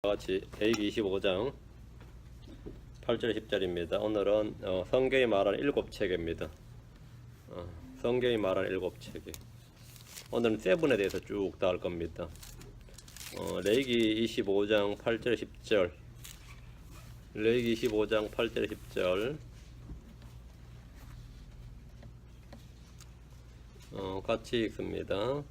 같이 레위기 25장 8절 10절입니다. 오늘은 성경이 말하는 7체계입니다. 성경이 말하는 7체계. 오늘은 세븐에 대해서 쭉 다 할 겁니다. 레위기 25장 8절 10절. 레위기 25장 8절 10절. 같이 읽습니다.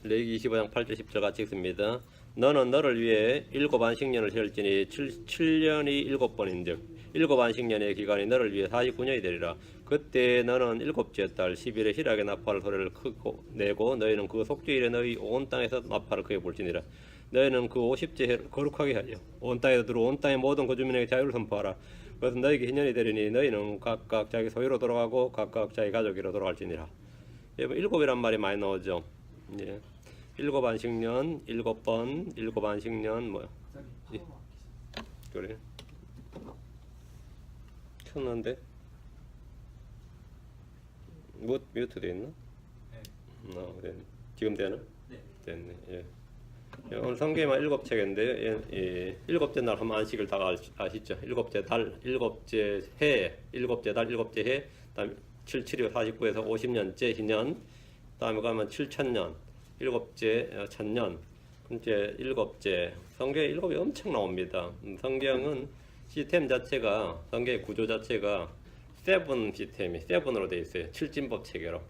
레위기 25장 8절 10절 같이 읽습니다. 너는 너를 위해 7 안식년을 세울지니 7년이 7번인즉 7 안식년의 기간이 너를 위해 49년이 되리라. 그때 너는 7째 달 10일에 희락의 나팔 소리를 크고 내고 너희는 그 속주일에 너희 온 땅에서 나팔을 크게 불지니라. 너희는 그 50째 해를 거룩하게 하여 온 땅에 들어온 땅의 모든 거주민에게 자유를 선포하라. 그것은 너희에게 희년이 되리니 너희는 각각 자기 소유로 돌아가고 각각 자기 가족으로 돌아갈지니라. 여러분 7이란 말이 많이 나오죠. 예. 7 안식년, 7번, 7 안식년, 뭐야? 예. 그래. 켰는데? 뮤트 돼 있나? 네. 그래. 지금 되나? 네. 됐네. 예. 오늘 성경에만 7체계인데, 7째 날 하면 안식을 다 아시죠? 7째 달, 7째 해, 7째 달, 7째 해, 다음에 7, 7이 49에서 50년째 희년, 다음에 가면 7천년. 7째 천년, 이제 7째. 성경에 7이 엄청 나옵니다. 성경은 시스템 자체가, 성경의 구조 자체가 세븐 시스템이 7으로 되어 있어요. 7진법 체계로.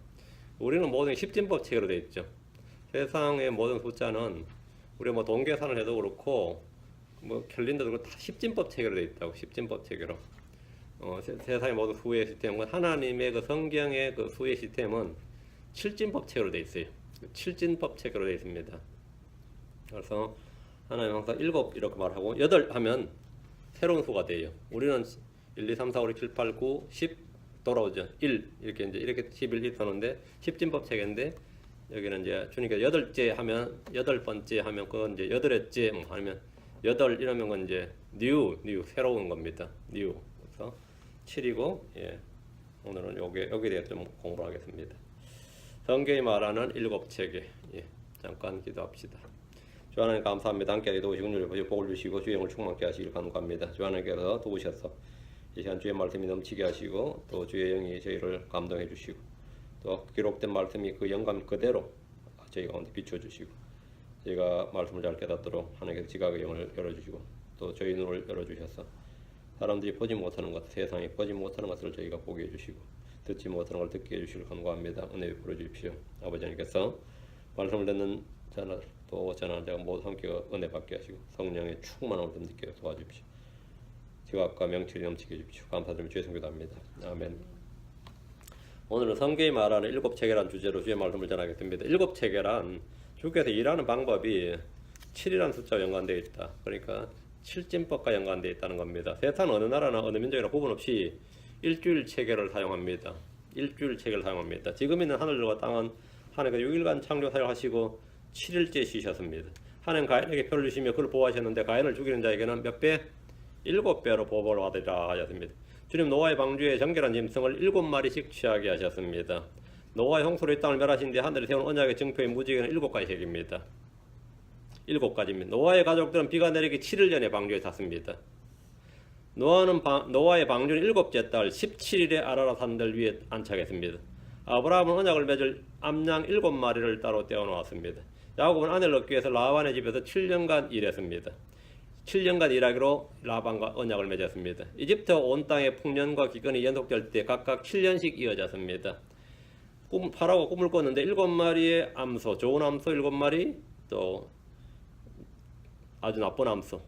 우리는 모든 10진법 체계로 되어 있죠. 세상의 모든 숫자는 우리 뭐 동계산을 해도 그렇고 뭐 캘린더도 그렇고 다 10진법 체계로 되어 있다고. 10진법 체계로. 세상의 모든 수의 시스템은 하나님의 그 성경의 그 수의 시스템은 7진법 체계로 되어 있어요. 7진법 체계로 되어 있습니다. 그래서 하나님 항상 7 이렇게 말하고 8 하면 새로운 수가 돼요. 우리는 1, 2, 3, 4, 5, 6, 7, 8, 9, 10 돌아오죠. 1 이렇게 11 써놓는데 10진법 체계인데 여기는 이제 주님께서 8째 하면 8번째 하면 그건 이제 8회째 뭐 아니면 8 이러면 건 이제 new 새로운 겁니다. new. 그래서 7이고 예. 오늘은 여기에 대해서 좀 공부를 하겠습니다. 성경이 말하는 7체계. 예, 잠깐 기도합시다. 주 하나님 감사합니다. 함께 기도하시고 오늘 복을 주시고 주의 영을 충만케 하시길 간구합니다. 주 하나님께서 도우셔서 이 시간 주의 말씀이 넘치게 하시고 또 주의 영이 저희를 감동해 주시고 또 기록된 말씀이 그 영감 그대로 저희 가운데 비춰주시고 저희가 말씀을 잘 깨닫도록 하나님께서 지각의 영을 열어주시고 또 저희 눈을 열어주셔서 사람들이 보지 못하는 것, 세상이 보지 못하는 것을 저희가 보게 해주시고 듣지 못하는 걸 듣게 해주시길 간구합니다. 은혜 베풀어 주십시오. 아버지 하나님께서 말씀을 듣는 저나 또 저나 제가 모두 함께 은혜 받게 하시고 성령의 충만함을 좀 느끼게 도와주십시오. 지각과 명철이 넘치게 해주십시오. 감사드리며 주의 성교도합니다. 아멘. 오늘은 성경이 말하는 7체계란 주제로 주의 말씀을 전하겠습니다. 7체계란 주께서 일하는 방법이 7이라는 숫자와 연관되어 있다. 그러니까 7진법과 연관되어 있다는 겁니다. 세상 어느 나라나 어느 민족이나 구분 없이 일주일 체계를 사용합니다. 일주일 체계를 사용합니다. 지금 있는 하늘과 땅은 하나님께서 6일간 창조 사용하시고 7일째 쉬셨습니다. 하나님 가인에게 표를 주시며 그를 보호하셨는데 가인을 죽이는 자에게는 몇 배? 7배로 보복을 받으라 하셨습니다. 주님 노아의 방주에 정결한 짐승을 7마리씩 취하게 하셨습니다. 노아의 홍수로 이 땅을 멸하신 뒤 하늘에 세운 언약의 증표의 무지개는 7가지입니다. 7가지입니다. 노아의 가족들은 비가 내리기 7일 전에 방주에 탔습니다. 노아의 방주는 7째 달 17일에 아라랏 산들 위에 안착했습니다. 아브라함은 언약을 맺을 암양 7마리를 따로 떼어놓았습니다. 야곱은 아내를 얻기 위해서 라반의 집에서 7년간 일했습니다. 7년간 일하기로 라반과 언약을 맺었습니다. 이집트 온 땅의 풍년과 기근이 연속될 때 각각 7년씩 이어졌습니다. 파라오가 꿈을 꿨는데 7마리의 암소, 좋은 암소 7마리, 또 아주 나쁜 암소,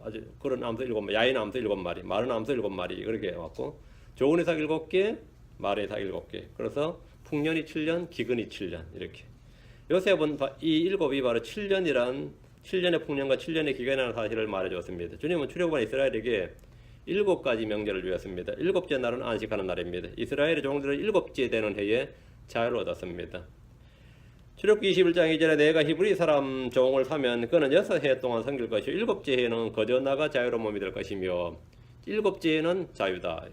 아주 그런 암소 7마리, 야인 암소 7마리, 마른 암소 7마리 그렇게 해왔고 좋은 이삭 7개, 마른 이삭 7개. 그래서 풍년이 7년, 기근이 7년 이렇게. 요셉은 이 7이 바로 7년의 풍년과 7년의 기근이라는 사실을 말해주었습니다. 주님은 출애굽한 이스라엘에게 7가지 명절을 주었습니다. 7째 날은 안식하는 날입니다. 이스라엘의 종들은 7째 되는 해에 자유를 얻었습니다. 출애굽기 21장 이전에 내가 히브리 사람 종을 사면 그는 6해 동안 섬길 것이요 7째 해에는 거저 나가 자유로운 몸이 될 것이며 7째 해는 자유다.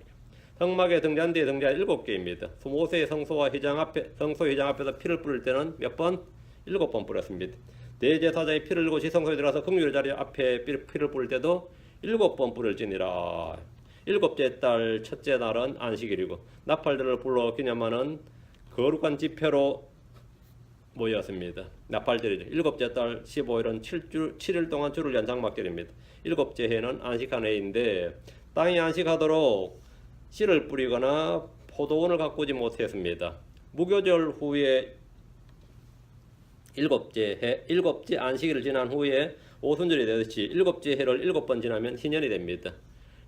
성막에 등잔 뒤에 등잔 7개입니다. 모세의 성소 회장 앞에서 피를 뿌릴 때는 몇 번? 7번 뿌렸습니다. 대제사장이 피를 흘리고 지성소에 들어가서 긍휼의 자리 앞에 피를 뿌릴 때도 7번 뿌릴지니라. 7째 달 첫째 날은 안식일이고 나팔들을 불러 기념하는 거룩한 집회로 모였습니다. 나팔절이죠. 7째 달 15일은 7일 동안 주를 연 장막절입니다. 7째 해는 안식한 해인데 땅이 안식하도록 씨를 뿌리거나 포도원을 가꾸지 못했습니다. 무교절 후에 7째 안식일을 지난 후에 오순절이 되듯이 7째 해를 7번 지나면 희년이 됩니다.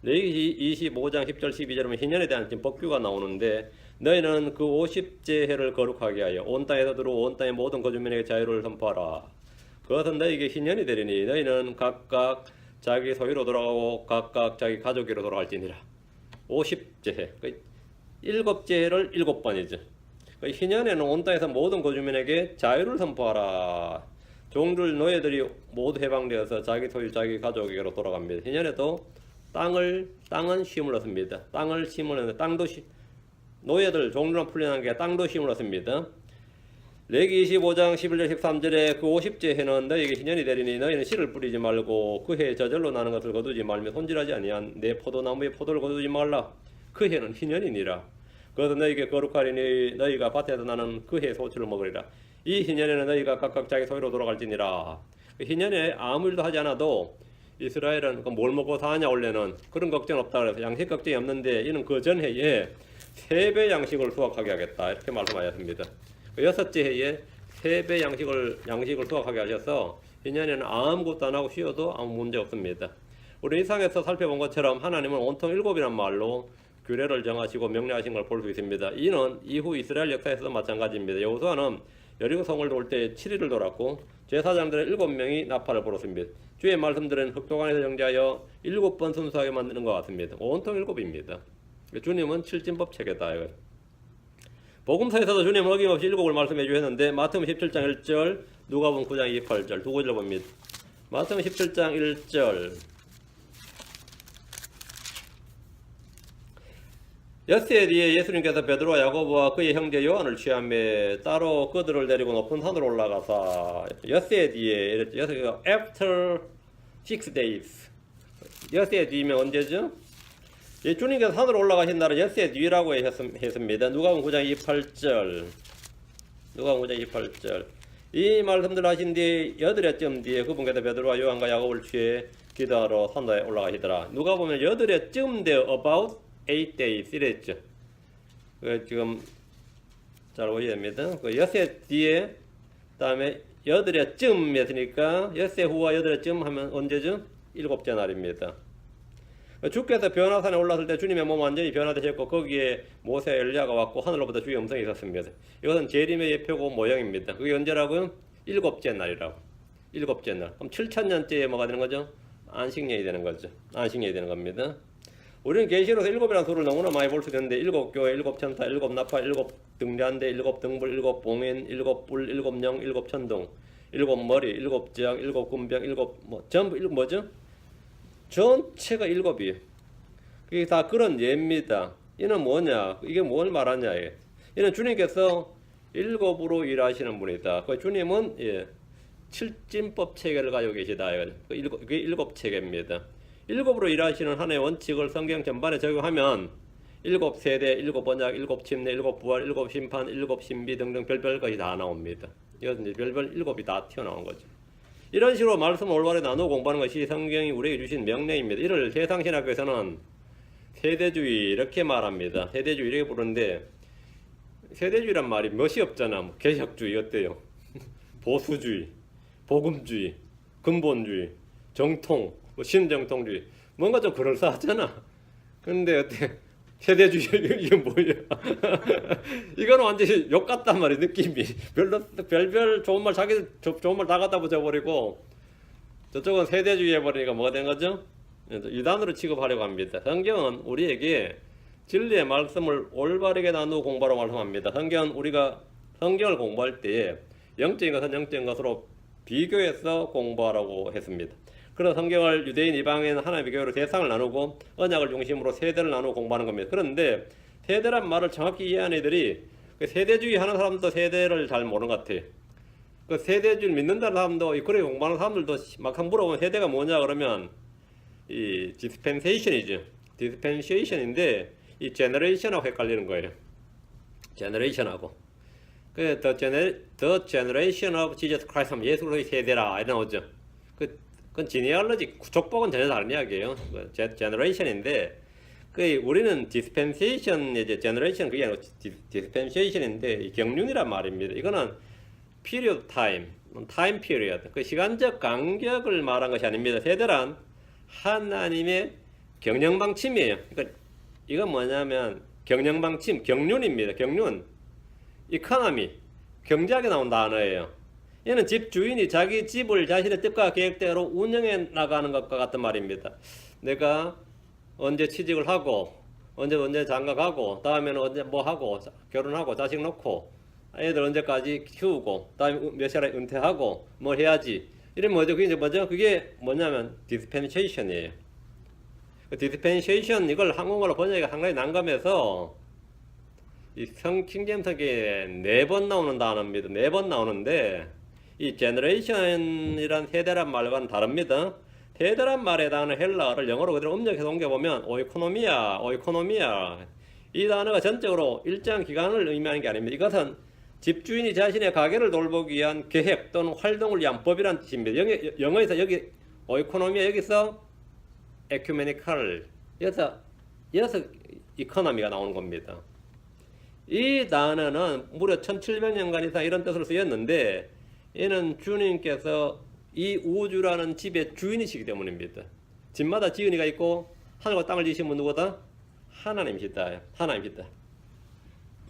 레위기 25장 10절 12절은 희년에 대한 법규가 나오는데 너희는 그 50째 해를 거룩하게 하여 온 땅에서 들어온 온 땅의 모든 거주민에게 자유를 선포하라. 그것은 너희에게 희년이 되리니 너희는 각각 자기 소유로 돌아가고 각각 자기 가족으로 돌아갈지니라. 50째 해. 7째 해를 7번이죠. 희년에는 온 땅에서 모든 거주민에게 자유를 선포하라. 종들 노예들이 모두 해방되어서 자기 소유 자기 가족에게로 돌아갑니다. 희년에도 땅은 쉼을 얻습니다. 땅을 심으려는 땅도 노예들 종들만 풀려난 게 땅도 쉼을 얻습니다. 레기 25장 11절 13절에 그 50째 해는 너희에게 희년이 되리니 너희는 씨를 뿌리지 말고 그 해에 저절로 나는 것을 거두지 말며 손질하지 아니한 내 포도나무에 포도를 거두지 말라. 그 해는 희년이니라. 그것은 너희에게 거룩하리니 너희가 밭에서 나는 그 해의 소출을 먹으리라. 이 희년에는 너희가 각각 자기 소유로 돌아갈지니라. 희년에 아무 일도 하지 않아도 이스라엘은 뭘 먹고 사냐 원래는 그런 걱정 없다 그래서 양식 걱정이 없는데 이는 그 전 해에 3배 양식을 수확하게 하겠다 이렇게 말씀하셨습니다. 그 6째 해에 3배 양식을 수확하게 하셔서 희년에는 아무것도 안 하고 쉬어도 아무 문제 없습니다. 우리 이상에서 살펴본 것처럼 하나님은 온통 7이란 말로 규례를 정하시고 명령하신 걸 볼 수 있습니다. 이는 이후 이스라엘 역사에서도 마찬가지입니다. 여호수아는 여리고성을 돌 때 7일을 돌았고 제사장들의 7명이 나팔을 불었습니다. 주의 말씀들은 흑도관에서 정지하여 7번 순수하게 만드는 것 같습니다. 온통 7입니다. 주님은 7진법 체계다. 복음서에서도 주님은 어김없이 7을 말씀해 주셨는데 마태복음 17장 1절, 누가복음 9장 28절 두 구절 봅니다. 마태복음 17장 1절 엿새 뒤에 예수님께서 베드로와 야고보와 그의 형제 요한을 취하며 따로 그들을 데리고 높은 산으로 올라가사 엿새 뒤에 이랬죠. After 6 days 엿새 뒤면 언제죠? 주님께서 산으로 올라가신 날은 엿새 뒤라고 했습니다. 누가복음 9장 28절 누가복음 9장 28절 이 말씀들 하신 뒤 8해쯤 뒤에 그분께서 베드로와 요한과 야고보를 취해 기도하러 산에 올라가시더라. 누가 보면 8해쯤 되어 about 8 days 이랬죠. 지금 잘 보셔야 됩니다. 그 엿새 뒤에 다음에 8해쯤 했으니까 엿새 후와 8해쯤 하면 언제죠? 7째 날입니다. 주께서 변화산에 올랐을 때 주님의 몸 완전히 변화되셨고 거기에 모세 엘리야가 왔고 하늘로부터 주의 음성이 있었습니다. 이것은 재림의 예표고 모형입니다. 그게 언제라고요? 7째 날이라고. 7째 날. 그럼 7,000년째에 뭐가 되는 거죠? 안식년이 되는 거죠. 안식년이 되는 겁니다. 우리는 계시록에서 7이라는 수를 너무나 많이 볼 수 있는데 7교회, 7천사, 7나팔, 7등잔대, 7등불, 7봉인, 7뿔, 7령, 7천둥, 7머리, 7장, 7군병, 전부 뭐죠? 전체가 7이에요. 그게 다 그런 예입니다. 이는 뭐냐? 이게 뭘 말하냐? 이는 주님께서 7으로 일하시는 분이다. 그 주님은 7진법 체계를 가지고 계시다. 그게 7체계입니다. 7으로 일하시는 하나의 원칙을 성경 전반에 적용하면 7세대, 7언약, 7침례, 7부활, 7심판, 7신비 등등 별별 것이 다 나옵니다. 이것은 이제 별별 7이 다 튀어나온 거죠. 이런 식으로 말씀을 올바르게 나누어 공부하는 것이 성경이 우리에게 주신 명령입니다. 이를 세상신학에서는 세대주의 이렇게 말합니다. 세대주의 이렇게 부르는데 세대주의란 말이 멋이 없잖아. 뭐 개혁주의 어때요? 보수주의, 복음주의, 근본주의, 정통, 신정통주의 뭔가 좀 그럴싸하잖아. 근데 어때? 세대주의 이게 뭐야? 이거는 완전히 욕 같단 말이야. 느낌이 별별 좋은 말 자기 좋은 말 다 갖다 붙여버리고 저쪽은 세대주의 해버리니까 뭐가 된 거죠? 이단으로 취급하려고 합니다. 성경은 우리에게 진리의 말씀을 올바르게 나누고 공부하라고 말씀합니다. 성경은 우리가 성경을 공부할 때 영적인 것은 영적인 것으로 비교해서 공부하라고 했습니다. 그런 성경을 유대인, 이방인, 하나님의 교회로 대상을 나누고 언약을 중심으로 세대를 나누고 공부하는 겁니다. 그런데 세대란 말을 정확히 이해하는 애들이 세대주의 하는 사람도 세대를 잘 모르는 것 같아요. 그 세대주의를 믿는다는 사람도, 이 그래 공부하는 사람들도 막상 물어보면 세대가 뭐냐 그러면 이 dispensation이죠. dispensation인데 이 generation하고 헷갈리는 거예요. generation하고. 그 the generation of Jesus Christ 하면 예수 그리스도의 세대라 이런 나오죠. 그건 genealogy 족복은 전혀 다른 이야기예요. generation인데 그 우리는 dispensation 이제 generation 그게 아니고 dispensation인데 경륜이란 말입니다. 이거는 period time, time period 그 시간적 간격을 말한 것이 아닙니다. 세대란 하나님의 경영방침이에요. 그러니까 이건 뭐냐면 경영방침, 경륜입니다. 경륜, 이코노미, 경제학에 나온 단어예요. 얘는 집주인이 자기 집을 자신의 뜻과 계획대로 운영해 나가는 것과 같은 말입니다. 내가 언제 취직을 하고 언제 장가가고 다음에는 언제 뭐 하고 결혼하고 자식 놓고 애들 언제까지 키우고 다음에 몇 시간에 은퇴하고 뭘 해야지 이런 뭐죠? 그게 이제 뭐죠? 그게 뭐냐면 dispensation이에요. dispensation 이걸 한국어로 번역이 상당히 난감해서 이 킹제임스에 4번 나오는 단어입니다. 4번 나오는데 이 generation이란 세대란 말과는 다릅니다. 세대란 말에 해당하는 헬라어를 영어로 그대로 음력해서 옮겨보면 오이코노미아 이 단어가 전적으로 일정 기간을 의미하는 게 아닙니다. 이것은 집주인이 자신의 가게를 돌보기 위한 계획 또는 활동을 위한 법이라는 뜻입니다. 영어에서 여기 오이코노미아 여기서 에큐메니칼 여기서 이코노미가 나오는 겁니다. 이 단어는 무려 1700년간 이상 이런 뜻으로 쓰였는데 이는 주님께서 이 우주라는 집의 주인이시기 때문입니다. 집마다 지은이가 있고 하늘과 땅을 지으신 분 누구다? 하나님이시다. 하나님이시다.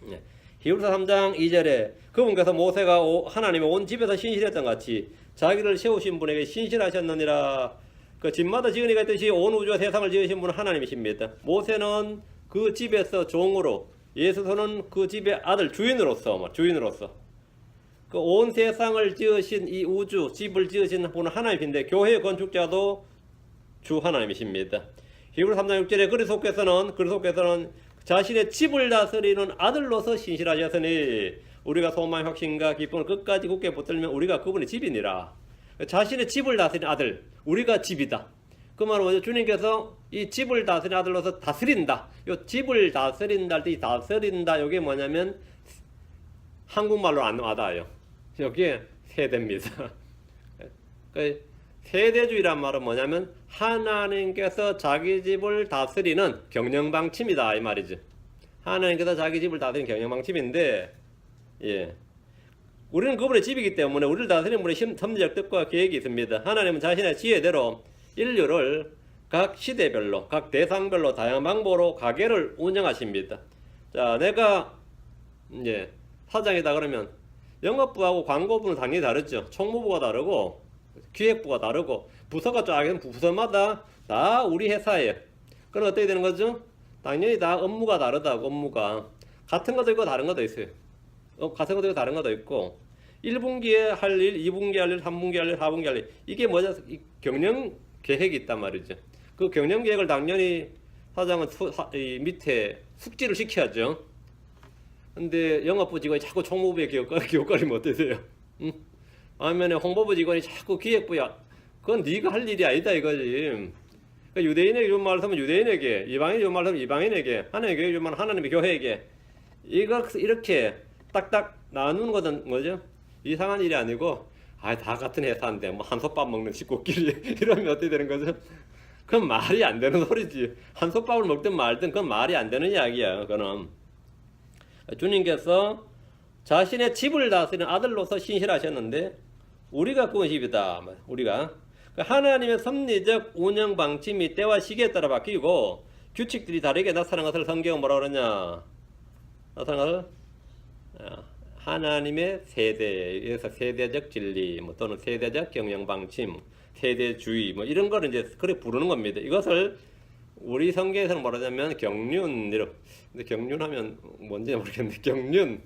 네. 히브리서 3장 2절에 그분께서 모세가 하나님의 온 집에서 신실했던 같이 자기를 세우신 분에게 신실하셨느니라. 그 집마다 지은이가 있듯이 온 우주와 세상을 지으신 분은 하나님이십니다. 모세는 그 집에서 종으로, 예수는 그 집의 아들 주인으로서 그 온 세상을 지으신 이 우주 집을 지으신 분은 하나님인데 교회의 건축자도 주 하나님이십니다. 히브리 3장 6절에 그리스도께서는 자신의 집을 다스리는 아들로서 신실하셨으니 우리가 소망의 확신과 기쁨을 끝까지 굳게 붙들면 우리가 그분의 집이니라. 자신의 집을 다스리는 아들, 우리가 집이다. 그 말은 뭐죠? 주님께서 이 집을 다스리는 아들로서 다스린다. 요 집을 다스린다 할 때 이 다스린다 요게 뭐냐면 한국말로 안 와닿아요. 여기에 세대입니다. 세대주의란 말은 뭐냐면 하나님께서 자기 집을 다스리는 경영방침이다 이 말이죠. 하나님께서 자기 집을 다스리는 경영방침인데, 예, 우리는 그분의 집이기 때문에 우리를 다스리는 분의 섭리적 뜻과 계획이 있습니다. 하나님은 자신의 지혜대로 인류를 각 시대별로, 각 대상별로 다양한 방법으로 가게를 운영하십니다. 자, 내가 이제 사장이다 그러면 영업부하고 광고부는 당연히 다르죠. 총무부가 다르고 기획부가 다르고 부서가 쫙 부서마다 다 우리 회사예요. 그럼 어떻게 되는 거죠? 당연히 다 업무가 다르다고. 업무가 같은 것도 있고 다른 것도 있어요. 같은 것도 있고 다른 것도 있고 1분기에 할 일, 2분기에 할 일, 3분기에 할 일, 4분기에 할 일 이게 뭐냐? 경영 계획이 있단 말이죠. 그 경영 계획을 당연히 사장은 이 밑에 숙지를 시켜야죠. 근데 영업부 직원이 자꾸 총무부에 기웃거리면 어떠세요? 응? 아니면 홍보부 직원이 자꾸 기획부야. 그건 네가 할 일이 아니다 이거지. 그러니까 유대인에게 준 말을 하면 유대인에게, 이방인에게 준 말을 하면 이방인에게, 하나님에게 준 말은 하나님의 교회에게. 이렇게 딱딱 나누는 것은 뭐죠? 이상한 일이 아니고 다 같은 회사인데 뭐 한솥밥 먹는 식구끼리 이러면 어떻게 되는 거죠? 그건 말이 안 되는 소리지. 한솥밥을 먹든 말든 그건 말이 안 되는 이야기야. 그거는 주님께서 자신의 집을 다스리는 아들로서 신실하셨는데 우리가 그분 집이다. 우리가 하나님의 섭리적 운영 방침이 때와 시기에 따라 바뀌고 규칙들이 다르게 나타나는 것을 성경은 뭐라 그러냐? 나타나는 것을 하나님의 세대에서 세대적 진리 또는 세대적 경영 방침, 세대주의 이런 거를 이제 그렇게 부르는 겁니다. 이것을 우리 성경에서는 뭐라냐면 경륜 근데 경륜하면 뭔지 모르겠는데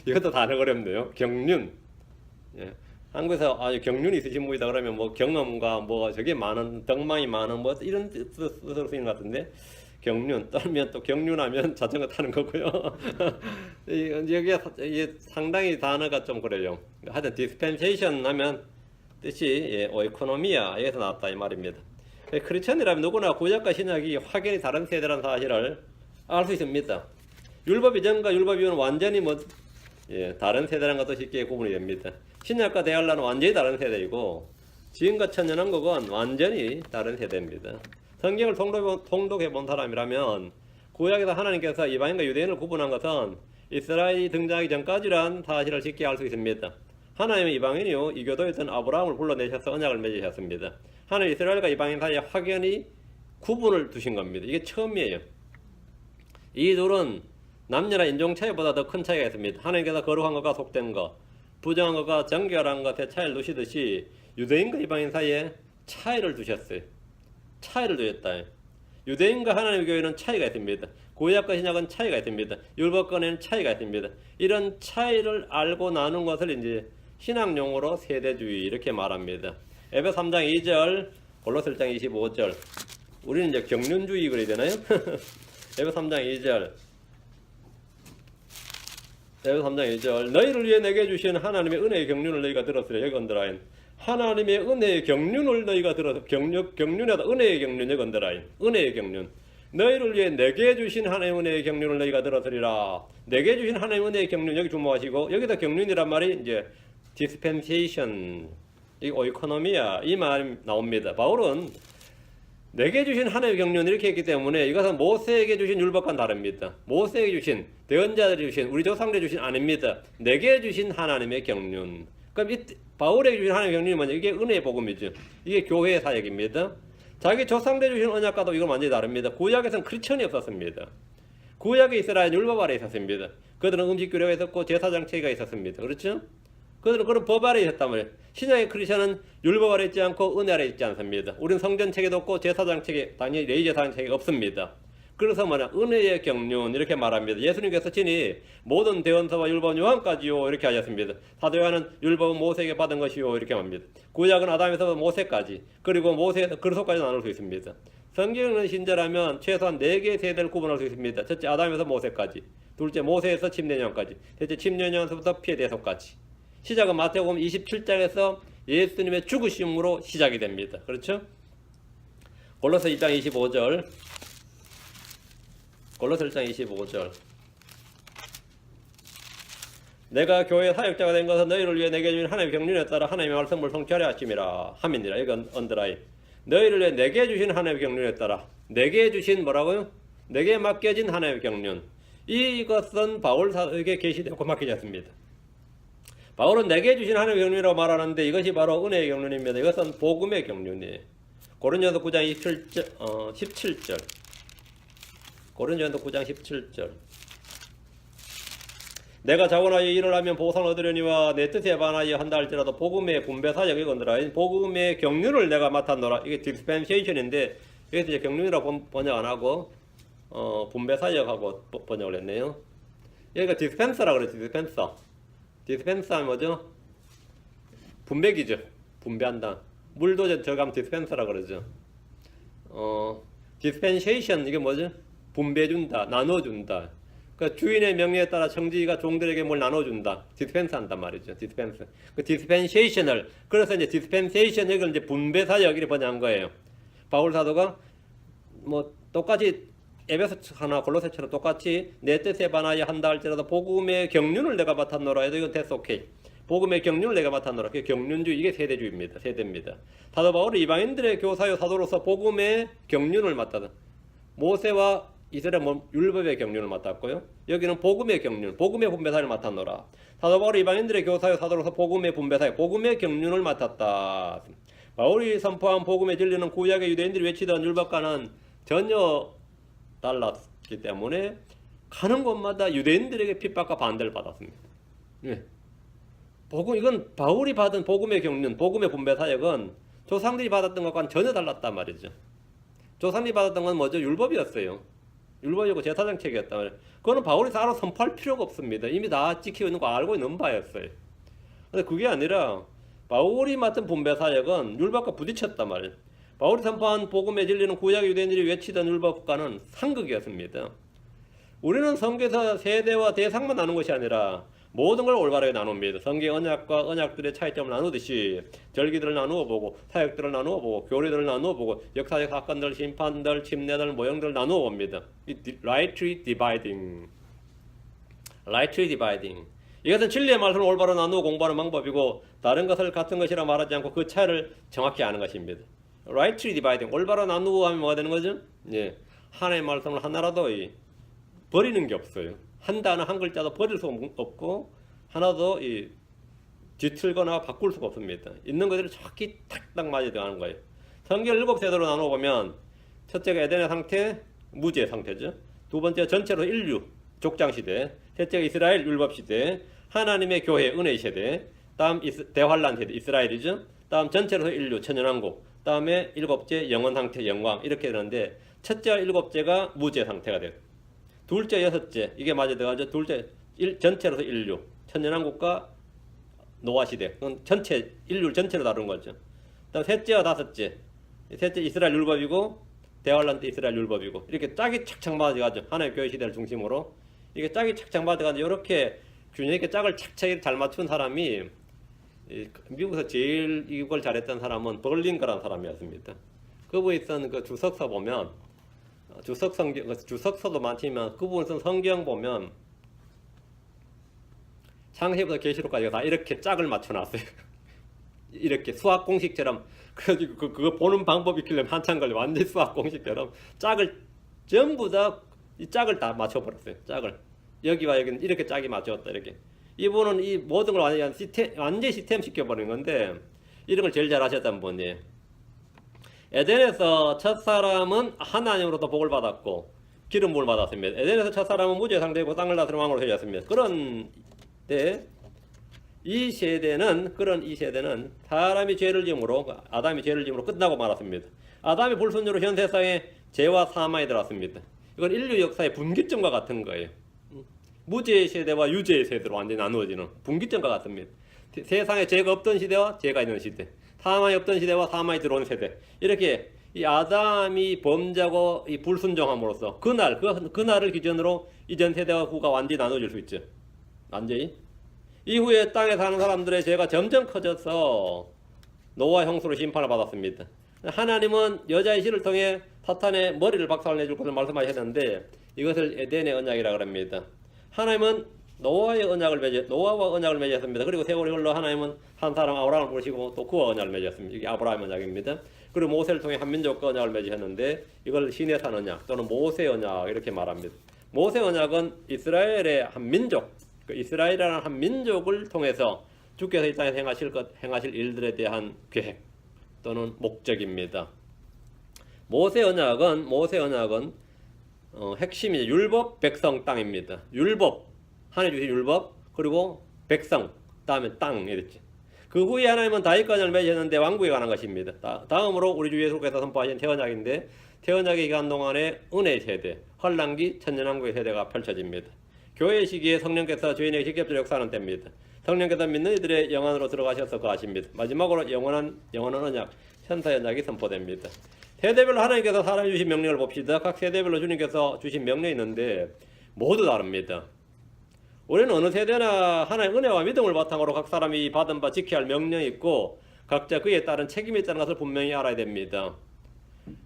이것도 단어가 어렵네요. 경륜. 예. 한국에서 경륜이 있으신 분이다 그러면 뭐 경험과 뭐 저게 많은 덕망이 많은 뭐 이런 뜻으로 쓰이는 것 같은데 경륜 떨면 또 경륜하면 자전거 타는 거고요. 여기에 상당히 단어가 좀 그래요. 하여튼 디스펜세이션 하면 뜻이 오이코노미아에서 나왔다 이 말입니다. 크리스천이라면 누구나 구약과 신약이 확연히 다른 세대라는 사실을 알 수 있습니다. 율법 이전과 율법 이후는 완전히 다른 세대라는 것도 쉽게 구분이 됩니다. 신약과 대할라는 완전히 다른 세대이고 지금과 천년왕국은 완전히 다른 세대입니다. 성경을 통독해 본 사람이라면 구약에서 하나님께서 이방인과 유대인을 구분한 것은 이스라엘이 등장하기 전까지란 사실을 쉽게 알 수 있습니다. 하나님은 이방인이요 이교도였던 아브라함을 불러내셔서 언약을 맺으셨습니다. 하나님 이스라엘과 이방인 사이에 확연히 구분을 두신 겁니다. 이게 처음이에요. 이 둘은 남녀나 인종 차이보다 더 큰 차이가 있습니다. 하나님께서 거룩한 것과 속된 것, 부정한 것과 정결한 것의 차이를 두시듯이 유대인과 이방인 사이에 차이를 두셨어요. 차이를 두셨다. 유대인과 하나님의 교회는 차이가 있습니다. 구약과 신약은 차이가 있습니다. 율법권에는 차이가 있습니다. 이런 차이를 알고 나눈 것을 이제 신학용어로 세대주의 이렇게 말합니다. 에베소 3장 2절, 골로새 1장 25절. 우리는 이제 경륜주의 그래야 되나요? 에베소 3장 2절. 에베소 3장 2절. 너희를 위해 내게 주신 하나님의 은혜의 경륜을 너희가 들었으려. 여기 언더라인. 하나님의 은혜의 경륜을 너희가 들어서 경륜에다 은혜의 경륜 여기 언더라인. 은혜의 경륜. 너희를 위해 내게 주신 하나님의 은혜의 경륜을 너희가 들었으리라. 내게 주신 하나님의 은혜의 경륜 여기 주목하시고 여기서 경륜이란 말이 이제 디스펜세이션, 이 오이코노미아 이 말이 나옵니다. 바울은 내게 주신 하나님의 경륜 이렇게 했기 때문에 이것은 모세에게 주신 율법과는 다릅니다. 모세에게 주신 대언자들이 주신 우리 조상들이 주신 아닙니다. 내게 주신 하나님의 경륜. 그럼 이 바울에게 주신 하나님의 경륜이 뭐냐? 이게 은혜의 복음이죠. 이게 교회의 사역입니다. 자기 조상들이 주신 언약과도 이건 완전히 다릅니다. 구약에서는 크리스천이 없었습니다. 구약에 이스라엘 율법 아래 있었습니다. 그들은 음식 규례가 있었고 제사장 체계가 있었습니다. 그렇죠? 그들은 그런 법 아래 있었단 말이에요. 신약의 크리스천은 율법 아래 있지 않고 은혜 아래 있지 않습니다. 우리는 성전 체계도 없고 제사장 체계, 당연히 레위 제사장 체계가 없습니다. 그래서 뭐냐? 은혜의 경륜 이렇게 말합니다. 예수님께서 친히 모든 대언서와 율법 요한까지요 이렇게 하셨습니다. 사도 요한은 율법은 모세에게 받은 것이요 이렇게 말합니다. 구약은 아담에서 모세까지 그리고 모세에서 그리스도까지 나눌 수 있습니다. 성경은 신자라면 최소한 4개의 세대를 구분할 수 있습니다. 첫째 아담에서 모세까지, 둘째 모세에서 침례요한까지, 셋째 침례요한서부터 피해대속까지. 시작은 마태복음 27장에서 예수님의 죽으심으로 시작이 됩니다. 그렇죠? 골로새 2장 25절. 골로새 1장 25절. 내가 교회의 사역자가 된 것은 너희를 위해 내게 주신 하나님의 경륜에 따라 하나님의 말씀을 성취하려 하심이라. 함이니라. 이건 언더라인. 너희를 위해 내게 주신 하나님의 경륜에 따라. 내게 주신 뭐라고요? 내게 맡겨진 하나님의 경륜. 이것은 바울 사도에게 계시되고 맡겨졌습니다. 바울은 내게 주신 하나님의 경륜이라고 말하는데 이것이 바로 은혜의 경륜입니다. 이것은 복음의 경륜이에요. 고린도전서 9장 17절. 고린도전서 9장 17절. 내가 자원하여 일을 하면 보상을 얻으려니와 내 뜻에 반하여 한다 할지라도 복음의 분배 사역이 건드라. 복음의 경륜을 내가 맡았노라. 이게 디스펜세이션인데 여기서 이제 경륜이라고 번역 안 하고 분배 사역하고 번역을 했네요. 여기가 디스펜서라 그래요. 디스펜서 뭐죠? 분배기죠. 분배한다. 물도 저감 디스펜서라 그러죠. 디스펜세이션 이게 뭐죠? 분배준다, 나눠준다. 그러니까 주인의 명령에 따라 청지기가 종들에게 뭘 나눠준다. 디스펜스 한단 말이죠. 디스펜스. 그 디스펜세이션을 그래서 이제 디스펜세이션 이걸 이제 분배 사역 이렇게 번역한 거예요. 바울 사도가 뭐 똑같이 에베소 하나 골로새처럼 똑같이 내 뜻에 반하여 한다 할지라도 복음의 경륜을 내가 맡았노라 해도 이건 됐어 오케이. 복음의 경륜을 내가 맡았노라. 그게 경륜주의 이게 세대주의입니다. 세대입니다. 사도 바울은 이방인들의 교사요 사도로서 복음의 경륜을 맡았다. 모세와 이스라엘 율법의 경륜을 맡았고요. 여기는 복음의 경륜, 복음의 분배사를 맡았노라. 사도 바울이 이방인들의 교사요 사도로서 복음의 분배사, 복음의 경륜을 맡았다. 바울이 선포한 복음의 진리는 구약의 유대인들이 외치던 율법과는 전혀 달랐기 때문에 가는 곳마다 유대인들에게 핍박과 반대를 받았습니다. 예. 이건 바울이 받은 복음의 경륜, 복음의 분배 사역은 조상들이 받았던 것과는 전혀 달랐단 말이죠. 조상들이 받았던 건 뭐죠? 율법이었어요. 율법이고 제사장 체계였단 말이에요. 그거는 바울이 따로 선포할 필요가 없습니다. 이미 다 지키고 있는 거 알고 있는 바였어요. 근데 그게 아니라 바울이 맡은 분배 사역은 율법과 부딪혔단 말이에요. 바울이 선포한 복음의 진리는 구약의 유대인들이 외치던 율법과는 상극이었습니다. 우리는 성경에서 세대와 대상만 나눈 것이 아니라 모든 걸 올바르게 나눕니다. 성경 언약과 언약들의 차이점을 나누듯이 절기들을 나누어 보고 사역들을 나누어 보고 교리들을 나누어 보고 역사적 사건들, 심판들, 침례들, 모형들을 나누어 봅니다. rightly dividing. 이것은 진리의 말씀을 올바로 나누어 공부하는 방법이고 다른 것을 같은 것이라 말하지 않고 그 차이를 정확히 아는 것입니다. rightly dividing. 올바로 나누어 하면 뭐가 되는 거죠? 예. 하나의 말씀을 하나라도 버리는 게 없어요. 한 단어 한 글자도 버릴 수 없고 하나도 뒤틀거나 바꿀 수가 없습니다. 있는 것들이 정확히 탁딱 맞아 들어가는 거예요. 성경 7세대로 나눠보면 첫째가 에덴의 상태, 무지의 상태죠. 두 번째 전체로 인류, 족장시대. 셋째가 이스라엘 율법시대, 하나님의 교회, 은혜의 세대. 다음 대환란 세대, 이스라엘이죠. 다음 전체로 인류, 천연왕국. 다음에 일곱째 영원 상태, 영광. 이렇게 되는데 첫째와 일곱째가 무지의 상태가 돼요. 둘째, 여섯째 이게 맞아 들어가죠. 둘째 전체로서 인류, 천연왕국과 노아 시대. 그건 전체 인류를 전체로 다룬 거죠. 그다음 셋째와 다섯째. 셋째 이스라엘 율법이고 대환란 때 이스라엘 율법이고 이렇게 짝이 착착 맞아가죠. 하나의 교회 시대를 중심으로 이게 짝이 착착 맞아가지고 이렇게 균형 있게 짝을 착착 잘 맞춘 사람이 미국에서 제일 이걸 잘했던 사람은 벌링거라는 사람이었습니다. 그분이 쓴 그 주석서 보면 주석서도 많지만 그분 쓴 성경 보면 창세기부터 계시록까지 다 이렇게 짝을 맞춰놨어요. 이렇게 수학 공식처럼. 그래가지고 그거 보는 방법이 길려면 한참 걸려. 완전 수학 공식처럼 짝을 전부 다 이 짝을 다 맞춰버렸어요. 짝을 여기와 여기는 이렇게 짝이 맞췄다 이렇게. 이분은 이 모든 걸 완전 시스템 시켜버린 건데 이런 걸 제일 잘하셨던 분이에요. 에덴에서 첫 사람은 하나님으로부터 복을 받았고 기름 부음을 받았습니다. 에덴에서 첫 사람은 무지의 상대이고 땅을 다스리는 왕으로 세졌습니다. 그런데 이 세대는 사람이 죄를 지음으로 아담이 죄를 지음으로 끝나고 말았습니다. 아담이 불순종으로 현 세상에 죄와 사망이 들어왔습니다. 이건 인류 역사의 분기점과 같은 거예요. 무죄의 세대와 유죄의 세대로 완전히 나누어지는 분기점과 같습니다. 세상에 죄가 없던 시대와 죄가 있는 시대, 사망이 없던 시대와 사망이 들어온 세대. 이렇게 이 아담이 범죄하고 이 불순종함으로써 그날을 기준으로 이전 세대와 후가 완전히 나눠질 수 있죠. 완전히. 이후에 땅에 사는 사람들의 죄가 점점 커져서 노아 형수로 심판을 받았습니다. 하나님은 여자의 씨를 통해 사탄의 머리를 박살내줄 것을 말씀하셨는데 이것을 에덴의 언약이라고 합니다. 하나님은 노아와 언약을 맺었습니다. 그리고 세월이 흘러 하나님은 한 사람 아브라함을 부르시고 또 그와 언약을 맺었습니다. 이게 아브라함 언약입니다. 그리고 모세를 통해 한 민족과 언약을 맺으셨는데 이걸 시내산 언약 또는 모세 언약 이렇게 말합니다. 모세 언약은 이스라엘의 한 민족, 이스라엘이라는 한 민족을 통해서 주께서 이 땅에 행하실 일들에 대한 계획 또는 목적입니다. 모세 언약은 핵심이 율법, 백성, 땅입니다. 율법, 하나님 주신 율법, 그리고 백성, 다음에 땅 이랬지. 그 후에 하나님은 다윗과 언약을 맺으셨는데 왕국에 관한 것입니다. 다음으로 우리 주 예수께서 선포하신 태언약인데 태언약의 기간 동안에 은혜의 세대, 환란기, 천년왕국의 세대가 펼쳐집니다. 교회 시기에 성령께서 죄인에게 직접적으로 역사하는 때입니다. 성령께서 믿는 이들의 영안으로 들어가셔서 거하십니다. 마지막으로 영원한 언약, 현사 언약이 선포됩니다. 세대별로 하나님께서 사람이 주신 명령을 봅시다. 각 세대별로 주님께서 주신 명령이 있는데 모두 다릅니다. 우리는 어느 세대나 하나의 은혜와 믿음을 바탕으로 각 사람이 받은 바 지켜야 할 명령이 있고 각자 그에 따른 책임이 있다는 것을 분명히 알아야 됩니다.